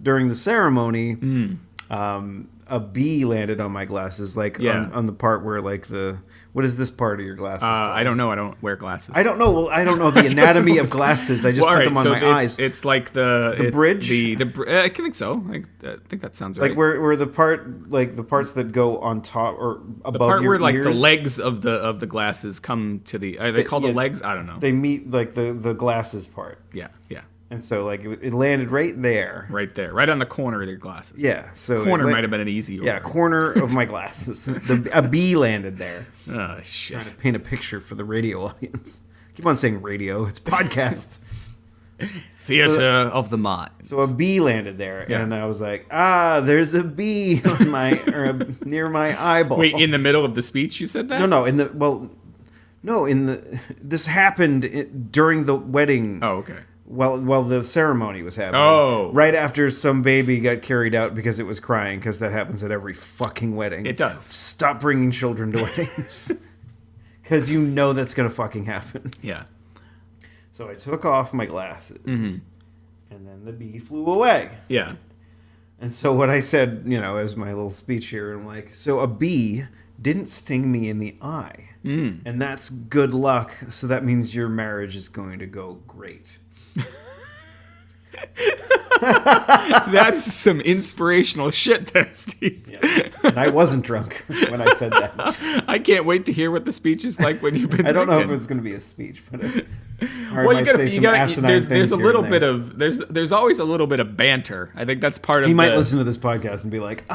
Speaker 2: during the ceremony, a bee landed on my glasses, on the part where what is this part of your glasses called?
Speaker 1: I don't know. I don't wear glasses.
Speaker 2: I don't know. Well, I don't know the anatomy of glasses. I just put them on my eyes.
Speaker 1: It's like the
Speaker 2: bridge.
Speaker 1: I think so. I think that sounds right.
Speaker 2: Like where the parts that go on top or above
Speaker 1: the part
Speaker 2: your
Speaker 1: where
Speaker 2: ears.
Speaker 1: Like the legs of the glasses come to the. Are they called the legs? I don't know.
Speaker 2: They meet like the glasses part.
Speaker 1: Yeah.
Speaker 2: And so, it landed right there.
Speaker 1: Right there. Right on the corner of your glasses.
Speaker 2: Yeah. So
Speaker 1: corner might have been an easy order.
Speaker 2: Yeah, corner of my glasses. A bee landed there.
Speaker 1: Oh, shit.
Speaker 2: Trying to paint a picture for the radio audience. Keep on saying radio. It's podcast.
Speaker 1: Theater of the mind.
Speaker 2: So a bee landed there, and I was like, there's a bee on near my eyeball.
Speaker 1: Wait, in the middle of the speech you said that?
Speaker 2: No, No, this happened during the wedding.
Speaker 1: Oh, okay.
Speaker 2: While the ceremony was happening.
Speaker 1: Oh.
Speaker 2: Right after some baby got carried out because it was crying, because that happens at every fucking wedding.
Speaker 1: It does.
Speaker 2: Stop bringing children to weddings. Because you know that's going to fucking happen.
Speaker 1: Yeah.
Speaker 2: So I took off my glasses, and then the bee flew away.
Speaker 1: Yeah.
Speaker 2: And so what I said, as my little speech here, I'm like, so a bee didn't sting me in the eye. And that's good luck. So that means your marriage is going to go great.
Speaker 1: That is some inspirational shit there, Steve.
Speaker 2: Yes. And I wasn't drunk when I said that.
Speaker 1: I can't wait to hear what the speech is like when you've been
Speaker 2: I don't know if
Speaker 1: drinking.
Speaker 2: it's going to be a speech, but
Speaker 1: Well, there's a little bit of there's always a little bit of banter. I think that's part of
Speaker 2: he might listen to this podcast and be like,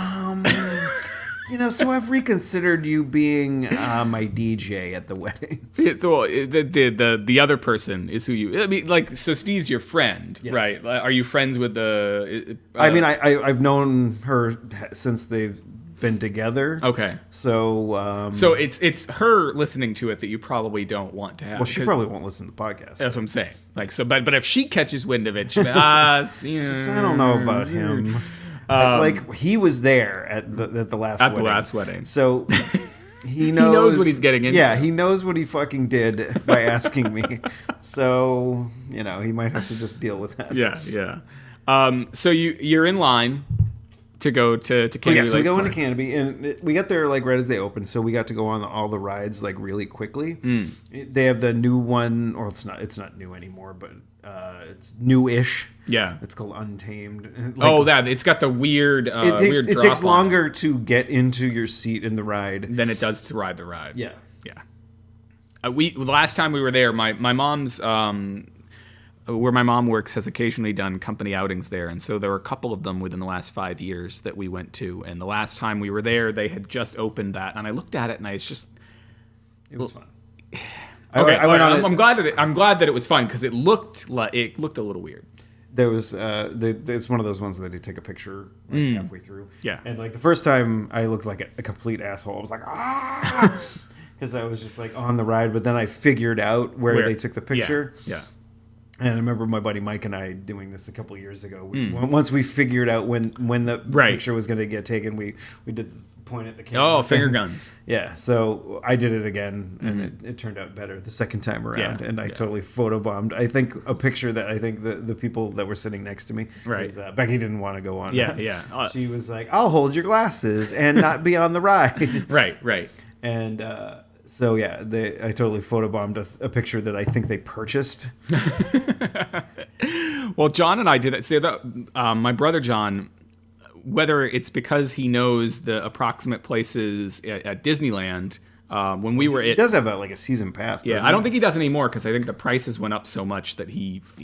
Speaker 2: so I've reconsidered you being my DJ at the wedding.
Speaker 1: The other person is who you. I mean, like, so Steve's your friend,
Speaker 2: Yes.
Speaker 1: right? Are you friends with the?
Speaker 2: I mean, I've known her since they've been together.
Speaker 1: Okay.
Speaker 2: So
Speaker 1: So it's her listening to it that you probably don't want to have.
Speaker 2: well, she probably won't listen to the podcast.
Speaker 1: That's what I'm saying. Like, so, but if she catches wind of it, she'll be, I
Speaker 2: don't know about him. Like he was there at the last wedding.
Speaker 1: the last wedding.
Speaker 2: So he
Speaker 1: knows what he's getting into.
Speaker 2: Yeah, he knows what he fucking did by asking me. So he might have to just deal with that.
Speaker 1: Yeah. So you're in line to go to Canopy.
Speaker 2: So we go into Canopy, and we got there like right as they opened. So we got to go on all the rides like really quickly. They have the new one, or it's not new anymore, but it's new-ish.
Speaker 1: Yeah.
Speaker 2: It's called Untamed.
Speaker 1: It's got the weird weird
Speaker 2: it
Speaker 1: drop
Speaker 2: takes
Speaker 1: on
Speaker 2: longer to get into your seat in the ride
Speaker 1: than it does to ride the ride.
Speaker 2: Yeah.
Speaker 1: The last time we were there, my mom's where my mom works has occasionally done company outings there, and so there were a couple of them within the last 5 years that we went to. And the last time we were there, they had just opened that, and I looked at it and it
Speaker 2: was fun.
Speaker 1: Okay,
Speaker 2: I went on
Speaker 1: I'm glad that it was fun because it looked a little weird.
Speaker 2: There was it's one of those ones that you take a picture halfway through.
Speaker 1: Yeah.
Speaker 2: And like the first time I looked like a complete asshole. I was like, because I was just like on the ride, but then I figured out where they took the picture.
Speaker 1: Yeah.
Speaker 2: And I remember my buddy Mike and I doing this a couple of years ago. Once we figured out when the picture was going to get taken, we did point at the camera.
Speaker 1: Oh, finger guns.
Speaker 2: Yeah, so I did it again, and it turned out better the second time around, and I totally photobombed. I think a picture that I think the people that were sitting next to me, was, Becky didn't want to go on.
Speaker 1: Yeah.
Speaker 2: She was like, I'll hold your glasses and not be on the ride.
Speaker 1: Right.
Speaker 2: And so, yeah, I totally photobombed a picture that I think they purchased.
Speaker 1: Well, John and I did it. See, my brother John, whether it's because he knows the approximate places at Disneyland, when we were
Speaker 2: He does have a season pass.
Speaker 1: I don't think he does anymore because I think the prices went up so much that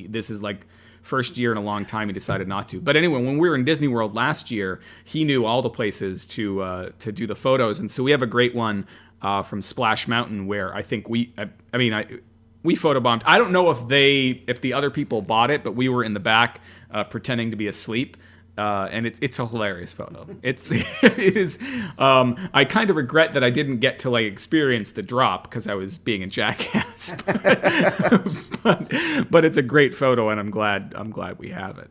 Speaker 1: this is like first year in a long time he decided not to. But anyway, when we were in Disney World last year, he knew all the places to do the photos, and so we have a great one from Splash Mountain where I think we photobombed. I don't know if the other people bought it, but we were in the back pretending to be asleep. And it's a hilarious photo. It is. I kind of regret that I didn't get to experience the drop because I was being a jackass. But it's a great photo, and I'm glad we have it.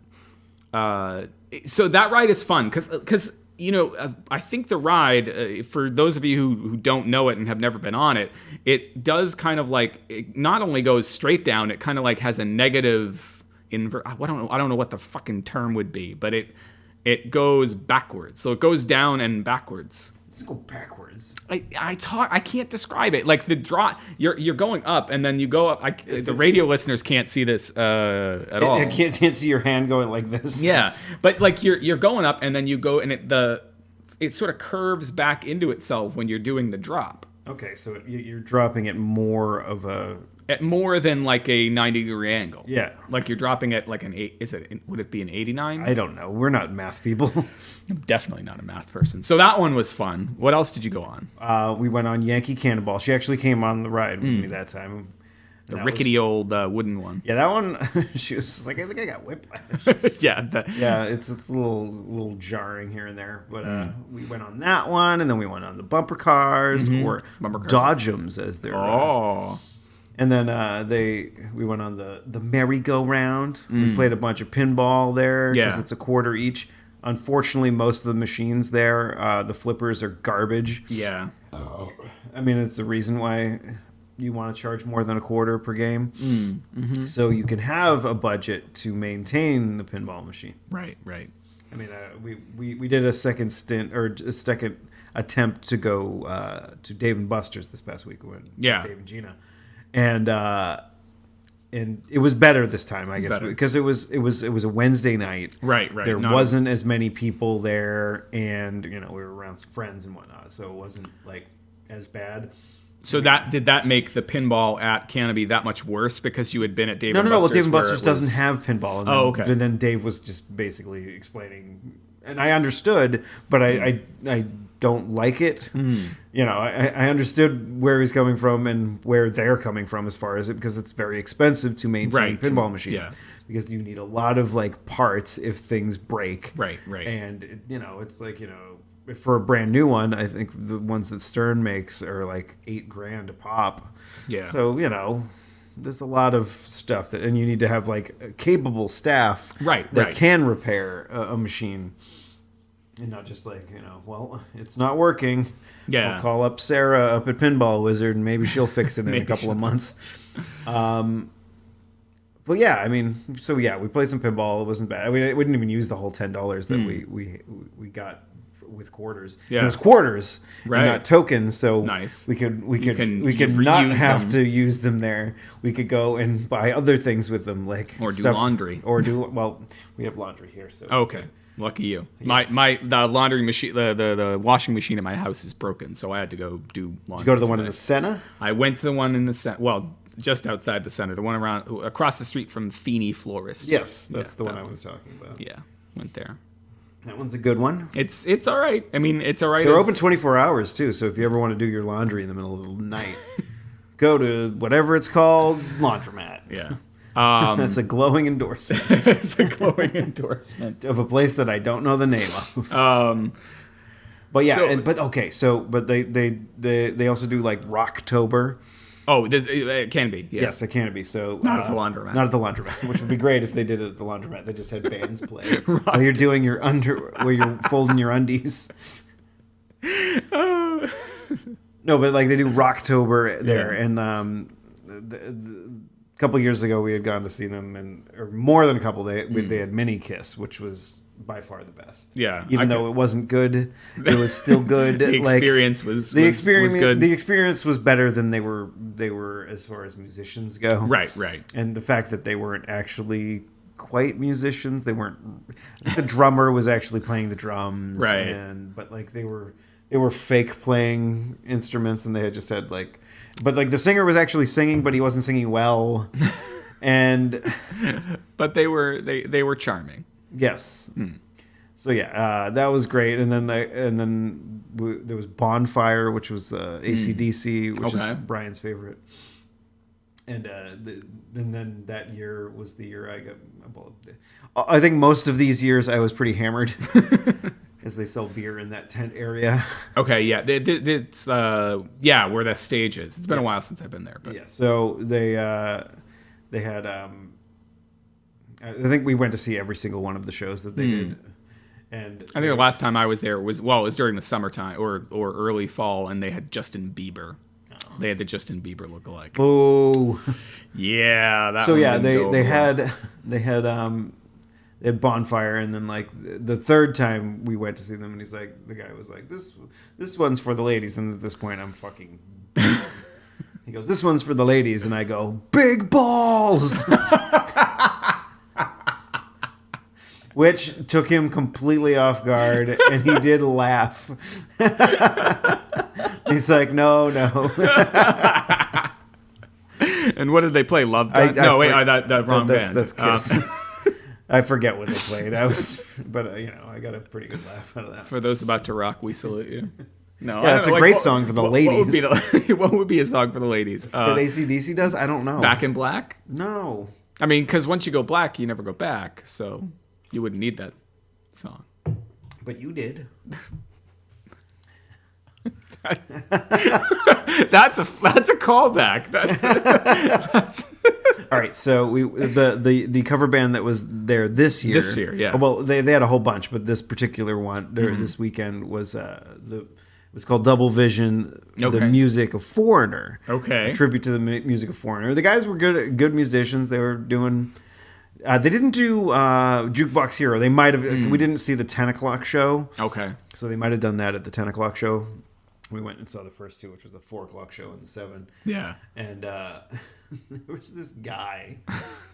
Speaker 1: So that ride is fun because I think the ride, for those of you who don't know it and have never been on it, it does kind of it not only goes straight down, it kind of has a negative. I don't know what the fucking term would be, but it goes backwards. So it goes down and backwards.
Speaker 2: Let's go backwards.
Speaker 1: It's hard. I can't describe it. Like the draw, you're going up and then you go up. The radio listeners can't see this at all.
Speaker 2: I can't see your hand going like this.
Speaker 1: Yeah, but you're going up and then you go and it sort of curves back into itself when you're doing the drop.
Speaker 2: Okay, so you're dropping at more of a.
Speaker 1: At more than a 90-degree angle.
Speaker 2: Yeah. Like
Speaker 1: you're dropping at an 8. Would it be an 89?
Speaker 2: I don't know. We're not math people.
Speaker 1: I'm definitely not a math person. So that one was fun. What else did you go on?
Speaker 2: We went on Yankee Cannonball. She actually came on the ride with me that time.
Speaker 1: The rickety old wooden one.
Speaker 2: Yeah, that one. She was like, I think I got whiplash.
Speaker 1: Yeah.
Speaker 2: Yeah, it's a little jarring here and there, but we went on that one, and then we went on the bumper cars or Dodgems as they're. And then we went on the merry-go-round. We played a bunch of pinball there because it's a quarter each. Unfortunately, most of the machines there, the flippers are garbage.
Speaker 1: Yeah.
Speaker 2: I mean, it's the reason why you want to charge more than a quarter per game. So you can have a budget to maintain the pinball machine.
Speaker 1: Right.
Speaker 2: I mean, we did a second stint or a second attempt to go to Dave and Buster's this past week with Dave and Gina, and it was better this time, I guess, because it was a Wednesday night.
Speaker 1: Right.
Speaker 2: There wasn't as many people there, and we were around some friends and whatnot, so it wasn't like as bad.
Speaker 1: So did that make the pinball at Canopy that much worse because you had been at Dave and
Speaker 2: No.
Speaker 1: Buster's?
Speaker 2: Well, Dave and Buster's doesn't have pinball. And
Speaker 1: okay.
Speaker 2: And then Dave was just basically explaining, and I understood, but I don't like it. I understood where he's coming from and where they're coming from as far as it, because it's very expensive to maintain pinball machines. Yeah. Because you need a lot of parts if things break. Right. And it's like for a brand new one, I think the ones that Stern makes are like $8,000 a pop. Yeah. So there's a lot of stuff and you need to have a capable staff that can repair a machine, and not just well, it's not working. Yeah. I'll call up Sarah up at Pinball Wizard and maybe she'll fix it in a couple of months. But yeah, I mean, we played some pinball. It wasn't bad. We didn't even use the whole $10 that we got with quarters. Yeah. It was quarters, and not tokens. So nice. We could not have to use them there. We could go and buy other things with them,
Speaker 1: or do laundry,
Speaker 2: we have laundry here. So
Speaker 1: okay. Lucky you. Yeah. The laundry machine, the washing machine at my house is broken, so I had to go do laundry. Did you
Speaker 2: go to the one in the Senna?
Speaker 1: I went to the one in the Senna. Well, just outside the center, the one across the street from Feeney Florist.
Speaker 2: Yes, that's the one I was talking about.
Speaker 1: Yeah, went there.
Speaker 2: That one's a good one.
Speaker 1: It's all right. I mean, it's all right.
Speaker 2: They're open 24 hours too, so if you ever want to do your laundry in the middle of the night, go to whatever it's called, laundromat. Yeah. That's a glowing endorsement.
Speaker 1: It's a glowing endorsement
Speaker 2: of a place that I don't know the name of. But yeah, but they also do Rocktober.
Speaker 1: Oh, it can be. Yeah.
Speaker 2: Yes, it can be. So
Speaker 1: not at the laundromat.
Speaker 2: Not at the laundromat, which would be great if they did it at the laundromat. They just had bands play while you're doing your while you're folding your undies. No, but they do Rocktober there, and a couple years ago we had gone to see them, or more than a couple. They had Mini Kiss, which was by far the best. Yeah, even though it wasn't good, it was still good.
Speaker 1: The experience was good.
Speaker 2: The experience was better than they were as far as musicians go.
Speaker 1: Right.
Speaker 2: And the fact that they weren't actually quite musicians, they weren't. The drummer was actually playing the drums, right? But they were fake playing instruments, and they had just had but the singer was actually singing, but he wasn't singing well,
Speaker 1: but they were charming.
Speaker 2: Yes. So that was great, and then there was Bonfire, which was AC/DC, which is Brian's favorite, and then that year was the year I got. I think most of these years I was pretty hammered, as they sell beer in that tent area.
Speaker 1: Okay, yeah, it's where that stage is. It's been a while since I've been there, but
Speaker 2: so they had. I think we went to see every single one of the shows that they did, and
Speaker 1: I think the last time I was there was during the summertime or early fall, and they had Justin Bieber. Oh. They had the Justin Bieber lookalike.
Speaker 2: Oh,
Speaker 1: yeah. That
Speaker 2: so they had Bonfire, and then the third time we went to see them, and the guy was like, this one's for the ladies, and at this point I'm fucking. He goes, this one's for the ladies, and I go, big balls. Which took him completely off guard, and he did laugh. He's like, no.
Speaker 1: And what did they play? Love Gun? That wrong band.
Speaker 2: That's Kiss. I forget what they played. I got a pretty good laugh out of that.
Speaker 1: For those about to rock, we salute you. No,
Speaker 2: Yeah, it's a great song for the ladies.
Speaker 1: What would be a song for the ladies?
Speaker 2: That AC/DC does? I don't know.
Speaker 1: Back in Black?
Speaker 2: No.
Speaker 1: I mean, because once you go black, you never go back, so you wouldn't need that song.
Speaker 2: But you did.
Speaker 1: That's a callback. That's
Speaker 2: All right, so the cover band that was there this year.
Speaker 1: This year, yeah.
Speaker 2: Well, they had a whole bunch, but this particular one this weekend was it was called Double Vision,
Speaker 1: Okay.
Speaker 2: the music of Foreigner.
Speaker 1: Okay.
Speaker 2: A tribute to the music of Foreigner. The guys were good musicians. They were doing. They didn't do Jukebox Hero. They might have. We didn't see the 10 o'clock show.
Speaker 1: okay.
Speaker 2: So they might have done that at the 10 o'clock show. We went and saw the first two, which was the 4 o'clock show and the 7.
Speaker 1: Yeah.
Speaker 2: And there was this guy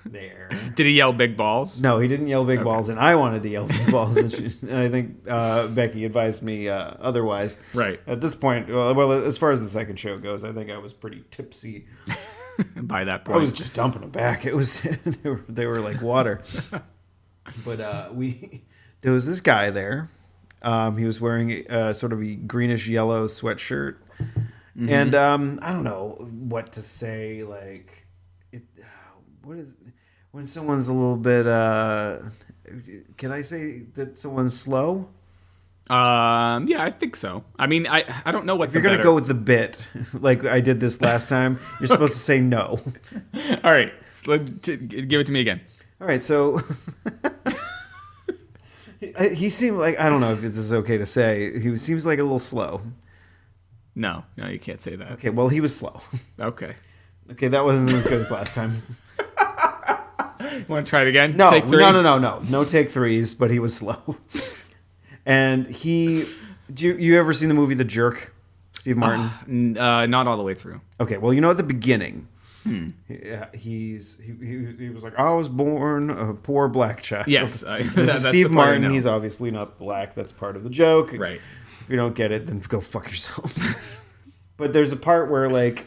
Speaker 2: there.
Speaker 1: Did he yell big balls?
Speaker 2: No, he didn't yell big balls, and I wanted to yell big balls. And I think Becky advised me otherwise.
Speaker 1: Right.
Speaker 2: At this point, well, as far as the second show goes, I think I was pretty tipsy.
Speaker 1: By that
Speaker 2: I
Speaker 1: point.
Speaker 2: was just dumping them back. It was they were like water. But there was this guy there. He was wearing sort of a greenish yellow sweatshirt, and I don't know what to say. Like, what is when someone's a little bit? Can I say that someone's slow?
Speaker 1: Yeah, I think so. I mean, I don't know what
Speaker 2: If you're gonna go with the bit, like I did this last time, you're supposed to say no.
Speaker 1: All right, give it to me again.
Speaker 2: All right, so. He seemed like, I don't know if this is okay to say, he seems like a little slow.
Speaker 1: No, you can't say that.
Speaker 2: Okay, well, he was slow.
Speaker 1: Okay.
Speaker 2: Okay, that wasn't as good as last time.
Speaker 1: Want to try it again?
Speaker 2: No,
Speaker 1: Take 3?
Speaker 2: no. No take threes, but he was slow. And you ever seen the movie The Jerk? Steve Martin?
Speaker 1: Not all the way through.
Speaker 2: Okay, well, you know at the beginning, he was like, I was born a poor black child.
Speaker 1: Yes.
Speaker 2: This is Steve Martin. He's obviously not black. That's part of the joke.
Speaker 1: Right.
Speaker 2: If you don't get it, then go fuck yourselves. But there's a part where, like,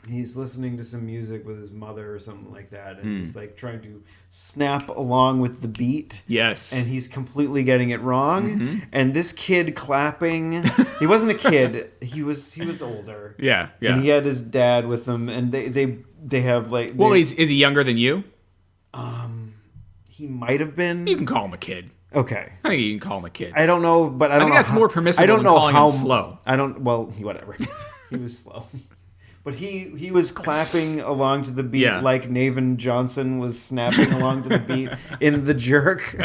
Speaker 2: he's listening to some music with his mother or something like that, and he's, like, trying to snap along with the beat.
Speaker 1: Yes.
Speaker 2: And he's completely getting it wrong. And this kid clapping, he wasn't a kid. He was older.
Speaker 1: Yeah.
Speaker 2: And he had his dad with him, and they have, like...
Speaker 1: Well, is he younger than you?
Speaker 2: He might have been.
Speaker 1: You can call him a kid.
Speaker 2: Okay.
Speaker 1: I think you can call him a kid.
Speaker 2: I don't know, but I don't know.
Speaker 1: I think that's more permissible
Speaker 2: I don't
Speaker 1: than
Speaker 2: know
Speaker 1: calling
Speaker 2: how
Speaker 1: him slow.
Speaker 2: I don't. Well, whatever. He was slow, but he was clapping along to the beat like Naven Johnson was snapping along to the beat in The Jerk,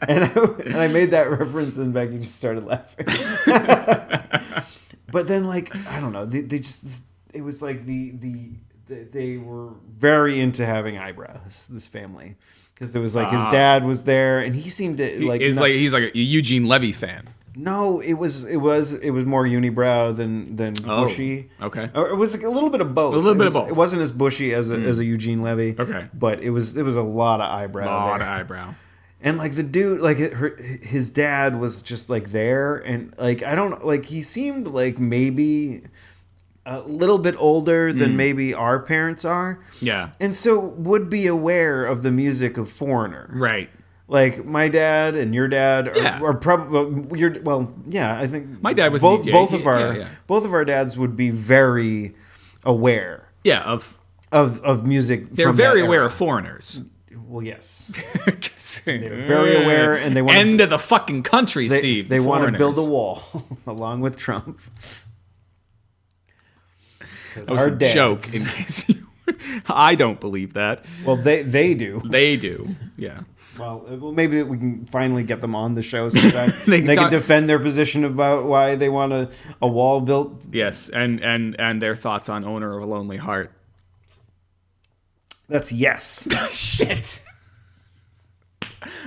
Speaker 2: and I made that reference, and Becky just started laughing. But then, like, I don't know, they just it was like they were very into having eyebrows. This family. Because there was like his dad was there, and he seemed to like
Speaker 1: he's like a Eugene Levy fan.
Speaker 2: No, it was more unibrow than bushy.
Speaker 1: Okay,
Speaker 2: or it was like a little bit of both. It wasn't as bushy as a Eugene Levy.
Speaker 1: Okay,
Speaker 2: but it was a lot of eyebrow. And like the dude, like his dad was just like there, and like I don't like he seemed like maybe a little bit older than maybe our parents are. Yeah. And so would be aware of the music of Foreigner. Right. Like my dad and your dad are probably I think
Speaker 1: my dad was
Speaker 2: both
Speaker 1: DJ.
Speaker 2: Both of our dads would be very aware.
Speaker 1: Yeah,
Speaker 2: of music.
Speaker 1: They're very aware of Foreigners.
Speaker 2: Well, yes. They're very aware, and they want
Speaker 1: end of the fucking country, Steve.
Speaker 2: They want to build a wall along with Trump.
Speaker 1: That was a joke. In case I don't believe that.
Speaker 2: Well, they do.
Speaker 1: They do. Yeah.
Speaker 2: Well, maybe we can finally get them on the show sometime. they can defend their position about why they want a wall built.
Speaker 1: Yes, and their thoughts on Owner of a Lonely Heart.
Speaker 2: That's yes.
Speaker 1: Shit.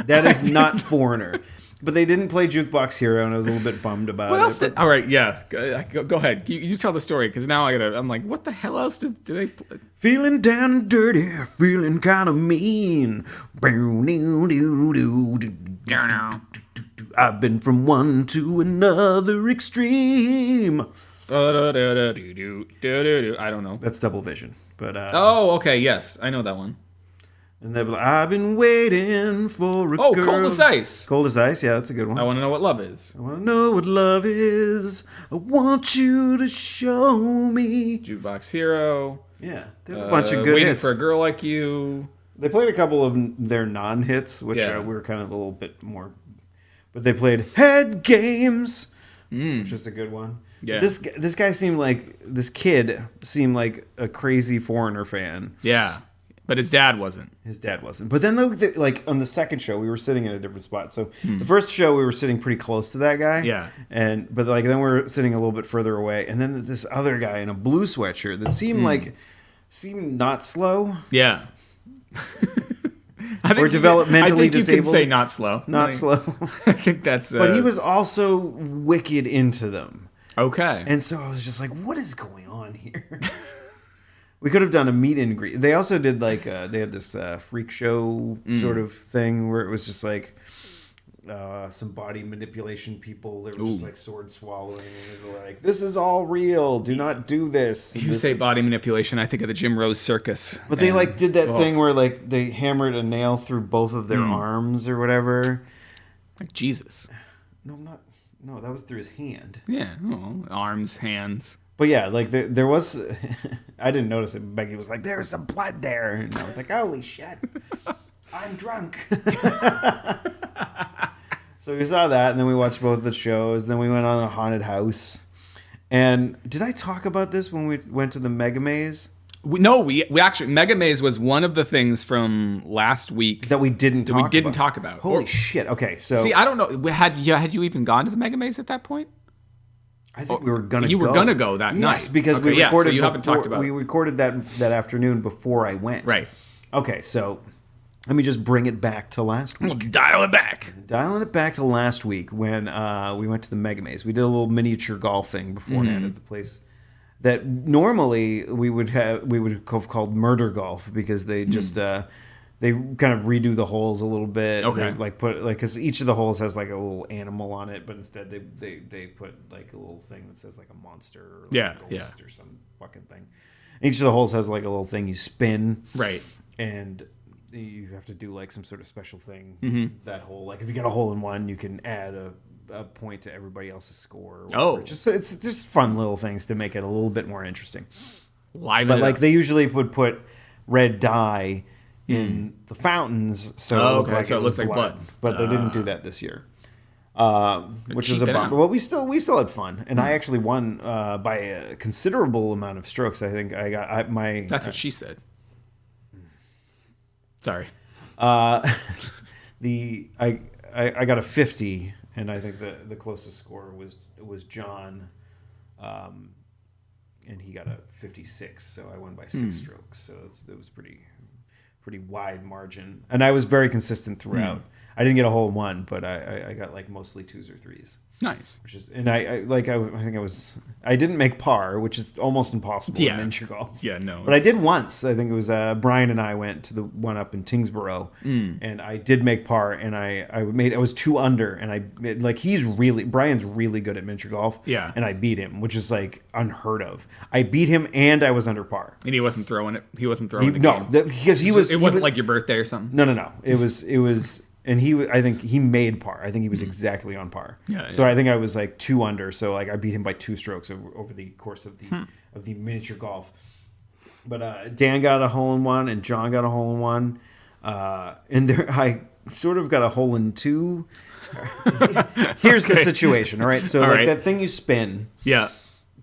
Speaker 2: That is not Foreigner. But they didn't play Jukebox Hero, and I was a little bit bummed about
Speaker 1: what else
Speaker 2: it.
Speaker 1: All right, yeah. Go ahead. You tell the story, because now I'm like, what the hell else do they play?
Speaker 2: Feeling down and dirty, feeling kind of mean. I've been from one to another extreme.
Speaker 1: I don't know.
Speaker 2: That's Double Vision. But
Speaker 1: oh, okay, yes. I know that one.
Speaker 2: And they'll be like, I've been waiting for a girl.
Speaker 1: Cold as Ice.
Speaker 2: Cold as Ice, yeah, that's a good one.
Speaker 1: I want to know what love is.
Speaker 2: I want to know what love is. I want you to show me.
Speaker 1: Jukebox Hero.
Speaker 2: Yeah, they have a bunch of good
Speaker 1: Waiting
Speaker 2: hits.
Speaker 1: for a Girl Like You.
Speaker 2: They played a couple of their non-hits, which we were kind of a little bit more... But they played Head Games, which is a good one.
Speaker 1: Yeah.
Speaker 2: This guy seemed like... This kid seemed like a crazy Foreigner fan.
Speaker 1: Yeah. But his dad wasn't.
Speaker 2: His dad wasn't. But then, like, on the second show, we were sitting in a different spot. So the first show, we were sitting pretty close to that guy.
Speaker 1: Yeah.
Speaker 2: But like, then we're sitting a little bit further away. And then this other guy in a blue sweatshirt that seemed not slow.
Speaker 1: Yeah.
Speaker 2: Or developmentally disabled.
Speaker 1: You can say not slow.
Speaker 2: Not slow.
Speaker 1: I think that's...
Speaker 2: But he was also wicked into them.
Speaker 1: Okay.
Speaker 2: And so I was just like, what is going on here? We could have done a meet and greet. They also did like they had this freak show sort of thing where it was just like some body manipulation people. They were just like sword swallowing. And they were like, "This is all real. Do not do this."
Speaker 1: You say body manipulation, I think of the Jim Rose Circus.
Speaker 2: But they like did that thing where like they hammered a nail through both of their arms or whatever.
Speaker 1: Like Jesus.
Speaker 2: No, No, that was through his hand.
Speaker 1: Yeah. Oh, arms, hands.
Speaker 2: But yeah, like there was, I didn't notice it. Becky was like, "There's some blood there," and I was like, "Holy shit, I'm drunk." So we saw that, and then we watched both the shows. Then we went on a haunted house. And did I talk about this when we went to the Mega Maze?
Speaker 1: No, we actually Mega Maze was one of the things from last week
Speaker 2: that we didn't talk about.
Speaker 1: Holy
Speaker 2: shit! Okay, so
Speaker 1: see, I don't know. Had you even gone to the Mega Maze at that point?
Speaker 2: I think we were gonna.
Speaker 1: You were gonna go that night.
Speaker 2: Yes, because we recorded.
Speaker 1: So you haven't talked about.
Speaker 2: We recorded that afternoon before I went.
Speaker 1: Right.
Speaker 2: Okay, so let me just bring it back to last week.
Speaker 1: We'll dial it back.
Speaker 2: Dialing it back to last week when we went to the Mega Maze. We did a little miniature golfing beforehand at the place that normally we would have called murder golf because they just they kind of redo the holes a little bit.
Speaker 1: Okay.
Speaker 2: They, like put like because each of the holes has like a little animal on it, but instead they put like a little thing that says like a monster or like a ghost or some fucking thing. And each of the holes has like a little thing you spin.
Speaker 1: Right.
Speaker 2: And you have to do like some sort of special thing. That hole, like if you get a hole in one, you can add a point to everybody else's score. Or it's just fun little things to make it a little bit more interesting. But like they usually would put red dye in the fountains, so it looks like blood. But they didn't do that this year, which was a bummer. Well, we still had fun, and I actually won by a considerable amount of strokes. I think I got my.
Speaker 1: That's what she said. Sorry.
Speaker 2: I got a 50, and I think the closest score was John, and he got a 56. So I won by 6 strokes. So it was pretty wide margin, and I was very consistent throughout. I didn't get a hole in one, but I got like mostly 2s or 3s.
Speaker 1: Nice.
Speaker 2: Which is, and I didn't make par, which is almost impossible in miniature golf.
Speaker 1: Yeah, no.
Speaker 2: But I did once. I think it was Brian and I went to the one up in Tingsboro, and I did make par, and I was 2 under, and Brian's really good at miniature golf.
Speaker 1: Yeah.
Speaker 2: And I beat him, which is like unheard of. I beat him, and I was under par.
Speaker 1: And he wasn't throwing it. He wasn't throwing it.
Speaker 2: No, because he was.
Speaker 1: It wasn't like your birthday or something.
Speaker 2: No. It was. And I think he made par. I think he was exactly on par.
Speaker 1: Yeah.
Speaker 2: So I think I was like 2 under. So like I beat him by 2 strokes over the course of the miniature golf. But Dan got a hole in one, and John got a hole in one, and I sort of got a hole in 2. Here's the situation. All right. So that thing you spin.
Speaker 1: Yeah.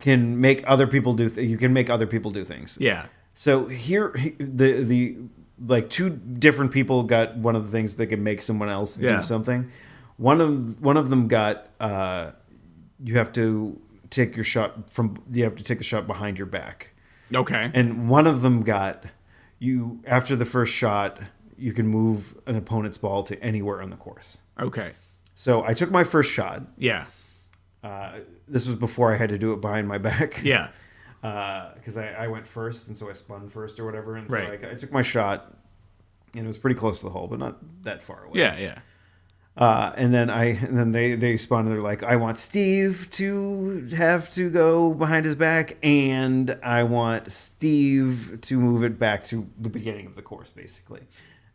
Speaker 2: Can make other people do. You can make other people do things.
Speaker 1: Yeah.
Speaker 2: So here the like 2 different people got one of the things that can make someone else do something. One of them got you have to take the shot behind your back.
Speaker 1: Okay.
Speaker 2: And one of them got you after the first shot, you can move an opponent's ball to anywhere on the course.
Speaker 1: Okay.
Speaker 2: So I took my first shot.
Speaker 1: Yeah.
Speaker 2: This was before I had to do it behind my back.
Speaker 1: Yeah.
Speaker 2: Because I went first, and so I spun first or whatever, and
Speaker 1: right.
Speaker 2: so I took my shot, and it was pretty close to the hole, but not that far away.
Speaker 1: Yeah.
Speaker 2: And then they spun, and they're like, I want Steve to have to go behind his back, and I want Steve to move it back to the beginning of the course, basically.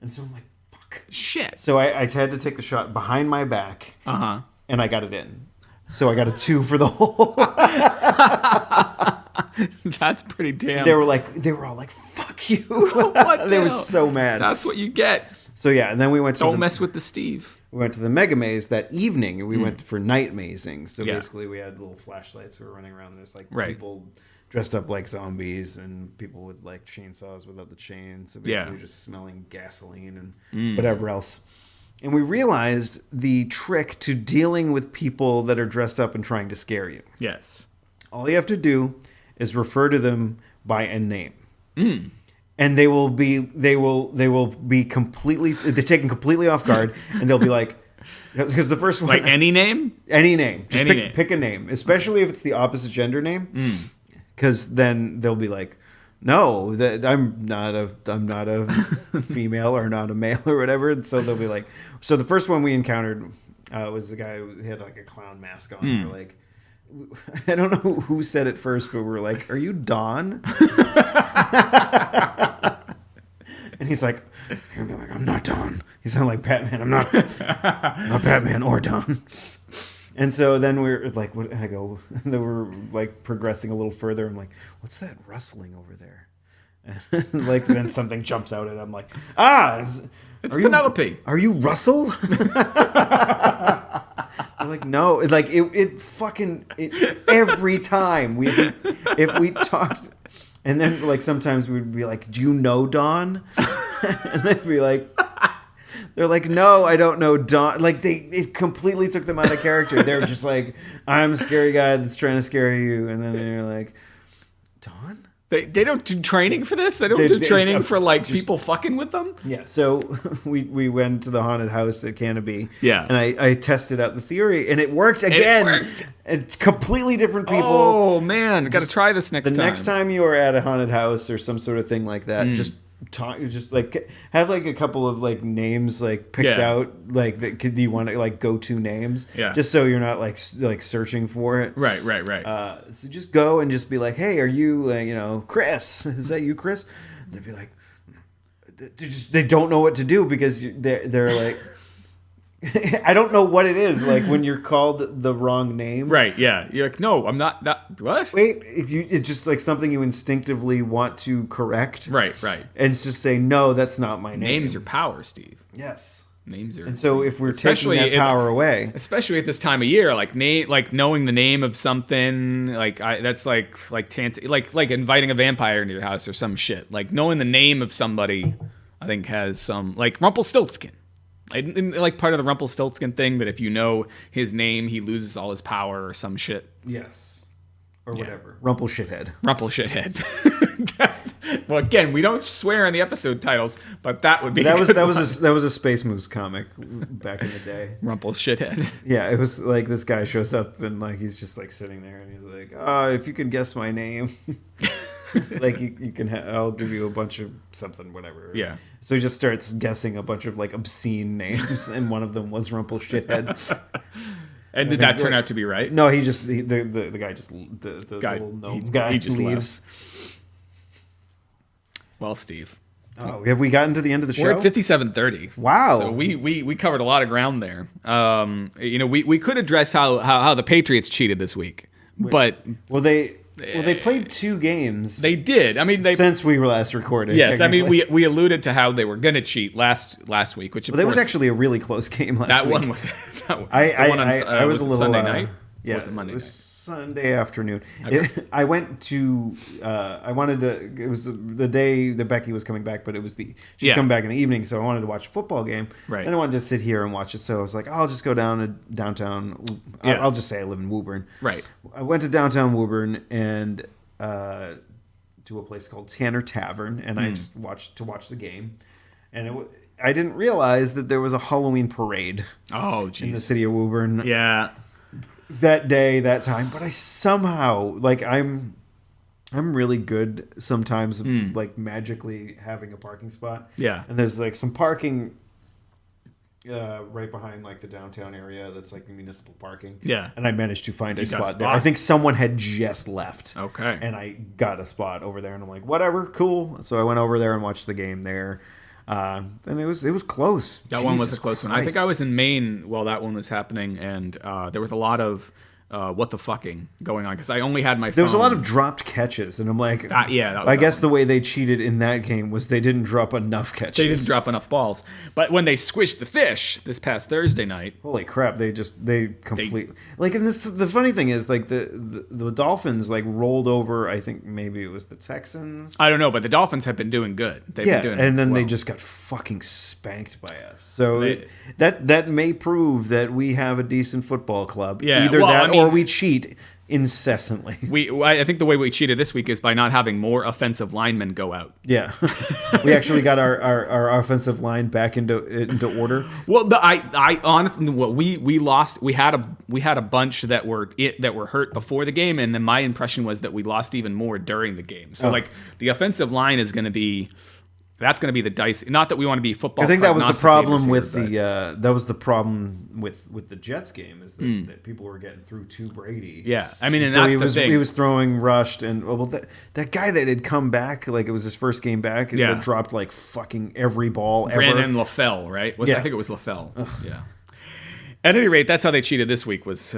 Speaker 2: And so I'm like, fuck.
Speaker 1: Shit.
Speaker 2: So I had to take the shot behind my back, and I got it in. So I got a 2 for the hole.
Speaker 1: That's pretty damn.
Speaker 2: They were all like, fuck you.
Speaker 1: What
Speaker 2: They were
Speaker 1: the hell?
Speaker 2: so mad.
Speaker 1: That's what you get.
Speaker 2: So yeah, and then we went to
Speaker 1: Don't mess with the Steve.
Speaker 2: We went to the Mega Maze that evening, and we went for night mazing. So
Speaker 1: Yeah.
Speaker 2: basically, we had little flashlights. We were running around. There's like
Speaker 1: Right.
Speaker 2: people dressed up like zombies, and people with like chainsaws without the chains. So basically, you're just smelling gasoline and whatever else. And we realized the trick to dealing with people that are dressed up and trying to scare you.
Speaker 1: Yes.
Speaker 2: All you have to do is refer to them by a name. And they will be completely, they're taken completely off guard, and they'll be like, because the first one,
Speaker 1: Like any name?
Speaker 2: any name, just
Speaker 1: Any name.
Speaker 2: pick a name, especially if it's the opposite gender name, because then they'll be like, no, that I'm not a female or not a male or whatever, and so they'll be like, so the first one we encountered was the guy who had like a clown mask on. We're like, I don't know who said it first, but we're like, are you Don? And he's like, I'm not Don. He sounded like Batman. I'm not Batman or Don. And so then we're like, what? I go, and then we're like progressing a little further. I'm like, what's that rustling over there? And like then something jumps out, and I'm like,
Speaker 1: It's Penelope.
Speaker 2: Are you Russell? They're like, no. It's like it fucking every time if we talked, and then like sometimes we'd be like, do you know Dawn? And they'd be like, they're like, no, I don't know Dawn. Like it completely took them out of character. They were just like, I'm a scary guy that's trying to scare you, and then you're like, Dawn?
Speaker 1: They don't do training for this? They don't do training for like people fucking with them?
Speaker 2: Yeah, so we went to the haunted house at Canopy.
Speaker 1: Yeah.
Speaker 2: And I tested out the theory, and it worked again.
Speaker 1: It worked.
Speaker 2: It's completely different people.
Speaker 1: Oh, man. Got to try this next time.
Speaker 2: The next time you are at a haunted house or some sort of thing like that, just like have like a couple of like names like picked out, like that could you want to like go-to names, just so you're not like searching for it.
Speaker 1: Right.
Speaker 2: So just go and just be like, hey, are you Chris? Is that you, Chris? They'd be like, they don't know what to do because they're like, I don't know what it is like when you're called the wrong name.
Speaker 1: Right, yeah. You're like, no, I'm not that. What?
Speaker 2: Wait, it's just like something you instinctively want to correct.
Speaker 1: Right.
Speaker 2: And it's just say, no, that's not my name.
Speaker 1: Names are power, Steve.
Speaker 2: Yes.
Speaker 1: Names are.
Speaker 2: And so if we're taking that power away,
Speaker 1: especially at this time of year, like knowing the name of something, that's like inviting a vampire into your house or some shit. Like knowing the name of somebody, I think has some like Rumpelstiltskin. Like part of the Rumpelstiltskin thing that if you know his name, he loses all his power or some shit.
Speaker 2: Yes. Or whatever. Rumple shithead.
Speaker 1: Well, again, we don't swear in the episode titles, but that would be
Speaker 2: that was a Space Moose comic back in the day.
Speaker 1: Rumple shithead.
Speaker 2: Yeah, it was like this guy shows up and like he's just like sitting there and he's like, if you can guess my name, like you can I'll give you a bunch of something, whatever.
Speaker 1: Yeah.
Speaker 2: So he just starts guessing a bunch of like obscene names, and one of them was Rumple shithead.
Speaker 1: And did that turn out to be right?
Speaker 2: No, the guy just the little gnome guy
Speaker 1: he just
Speaker 2: leaves.
Speaker 1: Left. Well, Steve.
Speaker 2: Oh, have we gotten to the end of the show?
Speaker 1: We're at 57:30.
Speaker 2: Wow.
Speaker 1: So we covered a lot of ground there. We could address how the Patriots cheated this week, but
Speaker 2: they played 2 games.
Speaker 1: They did. I mean,
Speaker 2: since we were last recorded.
Speaker 1: Yes, I mean we alluded to how they were going to cheat last week, which
Speaker 2: that was actually a really close game last week.
Speaker 1: That one was.
Speaker 2: I was a little
Speaker 1: Sunday night.
Speaker 2: Yeah,
Speaker 1: or was it Monday
Speaker 2: it was
Speaker 1: night?
Speaker 2: Sunday afternoon.
Speaker 1: Okay.
Speaker 2: I went to. I wanted to. It was the day that Becky was coming back, but it was she'd come back in the evening, so I wanted to watch a football game.
Speaker 1: Right.
Speaker 2: And I wanted to sit here and watch it, so I was like, I'll just go down to downtown. I'll just say I live in Woburn.
Speaker 1: Right.
Speaker 2: I went to downtown Woburn and to a place called Tanner Tavern, and I just watched the game, and I didn't realize that there was a Halloween parade.
Speaker 1: Oh, geez.
Speaker 2: In the city of Woburn.
Speaker 1: Yeah.
Speaker 2: That day, that time, but I somehow I'm really good sometimes, like magically having a parking spot.
Speaker 1: Yeah.
Speaker 2: And there's like some parking right behind like the downtown area that's like municipal parking.
Speaker 1: Yeah.
Speaker 2: And I managed to find a spot there.
Speaker 1: spot.
Speaker 2: I think someone had just left.
Speaker 1: Okay.
Speaker 2: And I got a spot over there, and I'm like, whatever, cool. So I went over there and watched the game there. And it was close.
Speaker 1: That one was a
Speaker 2: Jesus
Speaker 1: close one. I
Speaker 2: Christ.
Speaker 1: think I was in Maine while that one was happening, and there was a lot of what the fucking going on because I only had my phone.
Speaker 2: There was a lot of dropped catches, and I'm like,
Speaker 1: yeah, that was
Speaker 2: I
Speaker 1: that
Speaker 2: guess
Speaker 1: one.
Speaker 2: the way they cheated in that game was they didn't drop enough catches.
Speaker 1: They didn't drop enough balls. But when they squished the fish this past Thursday night,
Speaker 2: Holy crap! They completely like, and the funny thing is, like the Dolphins like rolled over. I think maybe it was the Texans.
Speaker 1: I don't know, but the Dolphins have been doing good. They've
Speaker 2: Yeah,
Speaker 1: been doing
Speaker 2: and then they
Speaker 1: well.
Speaker 2: just got fucking spanked by us. So
Speaker 1: They-
Speaker 2: that may prove that we have a decent football club.
Speaker 1: Yeah,
Speaker 2: Either
Speaker 1: well,
Speaker 2: that
Speaker 1: I mean-
Speaker 2: or we cheat incessantly.
Speaker 1: I think the way we cheated this week is by not having more offensive linemen go out.
Speaker 2: Yeah, we actually got our offensive line back into order.
Speaker 1: Well, I honestly, what we lost, we had a bunch that were hurt before the game, and then my impression was that we lost even more during the game. So like the offensive line is going to be. That's going to be the dice. Not that we want to be football.
Speaker 2: I think that was the problem with
Speaker 1: but-
Speaker 2: the Jets game is that people were getting through to Brady.
Speaker 1: Yeah, I mean, and
Speaker 2: So
Speaker 1: that's the thing.
Speaker 2: he was throwing rushed, and that guy that had come back, like it was his first game back,
Speaker 1: Yeah.
Speaker 2: that dropped like fucking every ball ever.
Speaker 1: Brandon LaFell, right?
Speaker 2: Yeah.
Speaker 1: I think it was LaFell. Yeah. At any rate, that's how they cheated this week. Was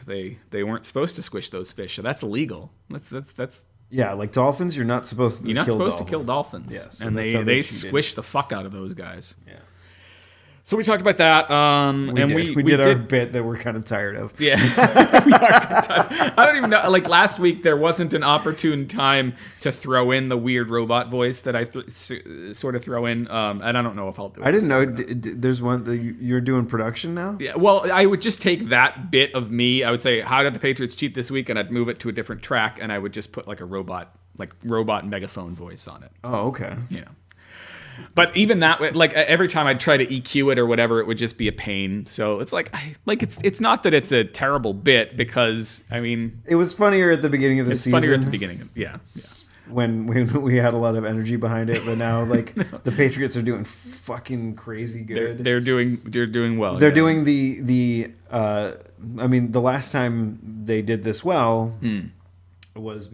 Speaker 1: they weren't supposed to squish those fish, so that's illegal. That's
Speaker 2: Yeah, like dolphins, you're not supposed to.
Speaker 1: you're not
Speaker 2: kill
Speaker 1: supposed
Speaker 2: dolphins.
Speaker 1: to kill dolphins.
Speaker 2: Yeah, so
Speaker 1: and
Speaker 2: that's
Speaker 1: they
Speaker 2: how they cheated.
Speaker 1: squish the fuck out of those guys.
Speaker 2: Yeah,
Speaker 1: So we talked about that.
Speaker 2: we did our bit that we're kind of tired of.
Speaker 1: Yeah, we are I don't even know. Like last week, there wasn't an opportune time to throw in the weird robot voice that I sort of throw in, and I don't know if I'll do it.
Speaker 2: I didn't know. There's one that you're doing production now.
Speaker 1: Yeah, well, I would just take that bit of me. I would say, "How did the Patriots cheat this week?" and I'd move it to a different track, and I would just put like a robot megaphone voice on it.
Speaker 2: Oh, okay.
Speaker 1: You know. But even that, like every time I'd try to EQ it or whatever, it would just be a pain. So it's like, it's not that it's a terrible bit because I mean,
Speaker 2: It was funnier at the beginning of the
Speaker 1: it's
Speaker 2: season.
Speaker 1: funnier at the beginning. Yeah.
Speaker 2: when we had a lot of energy behind it, but now like the Patriots are doing fucking crazy good.
Speaker 1: They're doing well.
Speaker 2: They're
Speaker 1: yeah.
Speaker 2: doing the I mean the last time they did this well was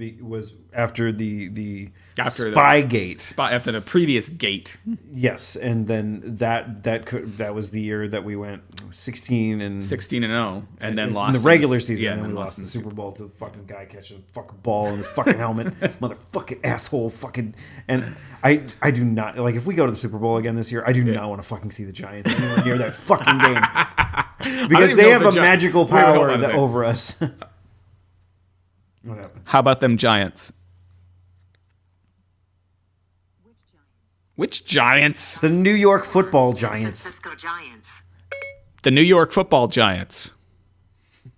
Speaker 2: after the Spygate.
Speaker 1: After the previous gate.
Speaker 2: Yes, and then that was the year that we went 16 and
Speaker 1: 16-0 and then
Speaker 2: in
Speaker 1: lost
Speaker 2: the regular season,
Speaker 1: Yeah,
Speaker 2: and then we lost in the Super Bowl to the fucking guy catching a fucking ball in his fucking helmet, motherfucking asshole, fucking. And I do not like if we go to the Super Bowl again this year. I do not want to fucking see the Giants anywhere near that fucking game because
Speaker 1: even
Speaker 2: they
Speaker 1: know
Speaker 2: have
Speaker 1: if
Speaker 2: a
Speaker 1: the
Speaker 2: magical
Speaker 1: Wait, hold
Speaker 2: power
Speaker 1: on a second.
Speaker 2: over us. What happened?
Speaker 1: How about them Giants? Which Giants?
Speaker 2: The New York Football
Speaker 3: San
Speaker 2: Giants.
Speaker 3: Francisco Giants.
Speaker 1: The New York Football Giants.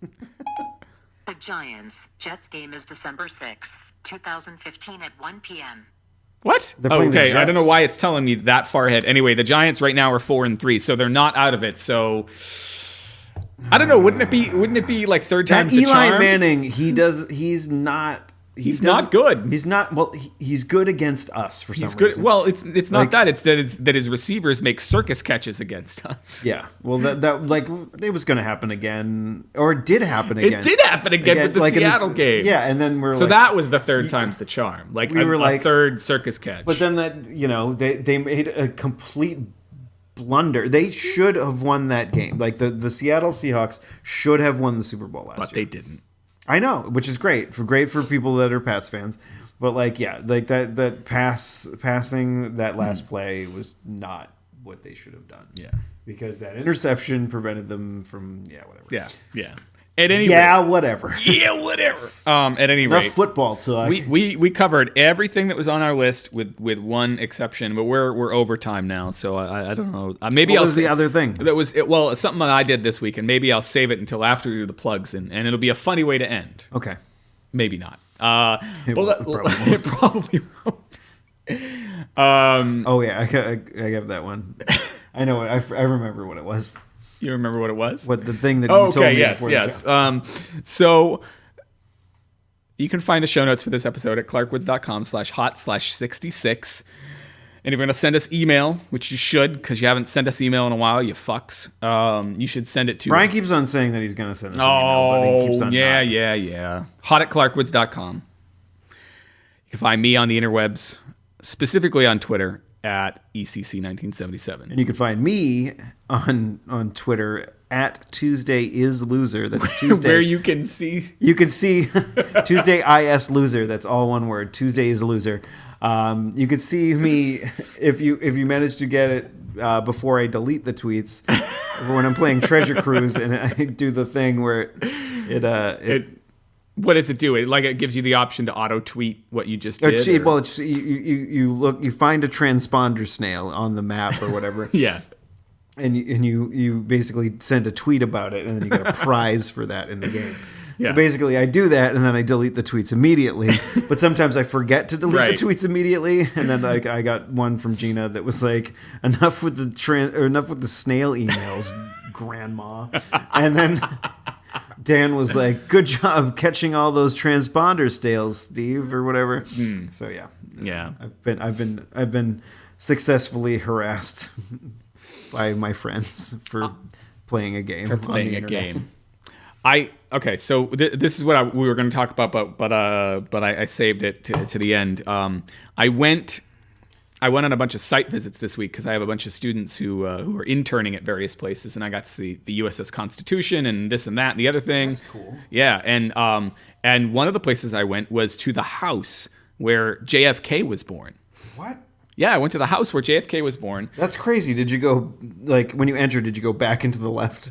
Speaker 3: The Giants. Jets game is December 6th, 2015 at 1 p.m.
Speaker 1: What?
Speaker 2: They're playing the
Speaker 1: Okay, I don't know
Speaker 2: Jets.
Speaker 1: why it's telling me that far ahead. Anyway, the Giants right now are 4-3, so they're not out of it. So I don't know. Wouldn't it be like third
Speaker 2: That
Speaker 1: time's the
Speaker 2: Eli
Speaker 1: charm?
Speaker 2: Manning, he's not.
Speaker 1: He's not good.
Speaker 2: He's not. Well, he's good against us for some
Speaker 1: He's good.
Speaker 2: reason.
Speaker 1: Well, it's not
Speaker 2: Like-
Speaker 1: that his receivers make circus catches against us.
Speaker 2: Yeah. Well, that like it was going to happen again, or it did happen again.
Speaker 1: It did happen again with the
Speaker 2: like in
Speaker 1: Seattle game.
Speaker 2: Yeah, and then we're
Speaker 1: So
Speaker 2: like,
Speaker 1: that was the third time's the charm. Like
Speaker 2: We were
Speaker 1: a
Speaker 2: like-
Speaker 1: third circus catch.
Speaker 2: But then they made a complete blunder. They should have won that game. Like the Seattle Seahawks should have won the Super Bowl last
Speaker 1: but
Speaker 2: year.
Speaker 1: they didn't.
Speaker 2: I know, which is great for people that are Pats fans. But like, yeah, like that passing that last play was not what they should have done.
Speaker 1: Yeah.
Speaker 2: Because that interception prevented them from whatever.
Speaker 1: Yeah. At any
Speaker 2: Yeah,
Speaker 1: rate.
Speaker 2: whatever.
Speaker 1: Yeah, whatever. At any
Speaker 2: Enough
Speaker 1: rate.
Speaker 2: football talk.
Speaker 1: We covered everything that was on our list with one exception, but we're overtime now, so I don't know. Maybe
Speaker 2: What
Speaker 1: I'll
Speaker 2: was the other thing?
Speaker 1: That was it. Well, something that I did this week, and maybe I'll save it until after we do the plugs, and it'll be a funny way to end.
Speaker 2: Okay.
Speaker 1: Maybe not.
Speaker 2: It
Speaker 1: Probably won't.
Speaker 2: Oh yeah, I have that one. I know it. I remember what it was.
Speaker 1: You remember what it was?
Speaker 2: What the thing that you
Speaker 1: Oh,
Speaker 2: told
Speaker 1: okay,
Speaker 2: me
Speaker 1: yes,
Speaker 2: before
Speaker 1: yes.
Speaker 2: the show.
Speaker 1: So you can find the show notes for this episode at clarkwoods.com/hot/66. And if you're going to send us email, which you should, because you haven't sent us email in a while, you fucks, you should send it to...
Speaker 2: Brian keeps on saying that he's going to send us an email, but he keeps on not.
Speaker 1: yeah. Hot@clarkwoods.com. You can find me on the interwebs, specifically on Twitter, at ECC1977.
Speaker 2: And you can find me on Twitter at Tuesday is Loser. That's Tuesday.
Speaker 1: Where you can see
Speaker 2: Tuesday is Loser. That's all one word. Tuesday is Loser. You can see me if you manage to get it before I delete the tweets when I'm playing Treasure Cruise and I do the thing where it
Speaker 1: what does it do? It gives you the option to auto tweet what you just did.
Speaker 2: Well, you find a transponder snail on the map or whatever.
Speaker 1: Yeah.
Speaker 2: And you basically send a tweet about it, and then you get a prize for that in the game.
Speaker 1: Yeah.
Speaker 2: So basically, I do that, and then I delete the tweets immediately. But sometimes I forget to delete the tweets immediately, and then I got one from Gina that was like, enough with the snail emails, Grandma. And then Dan was like, good job catching all those transponder snails, Steve, or whatever. So
Speaker 1: Yeah.
Speaker 2: I've been successfully harassed by my friends for playing a game.
Speaker 1: So this is what we were going to talk about, but I saved it to the end. I went on a bunch of site visits this week because I have a bunch of students who are interning at various places, and I got to see the USS Constitution and this and that and the other thing.
Speaker 2: That's cool.
Speaker 1: Yeah, and one of the places I went was to the house where JFK was born.
Speaker 2: What?
Speaker 1: Yeah, I went to the house where JFK was born.
Speaker 2: That's crazy. Did you go, when you entered, did you go back into the left?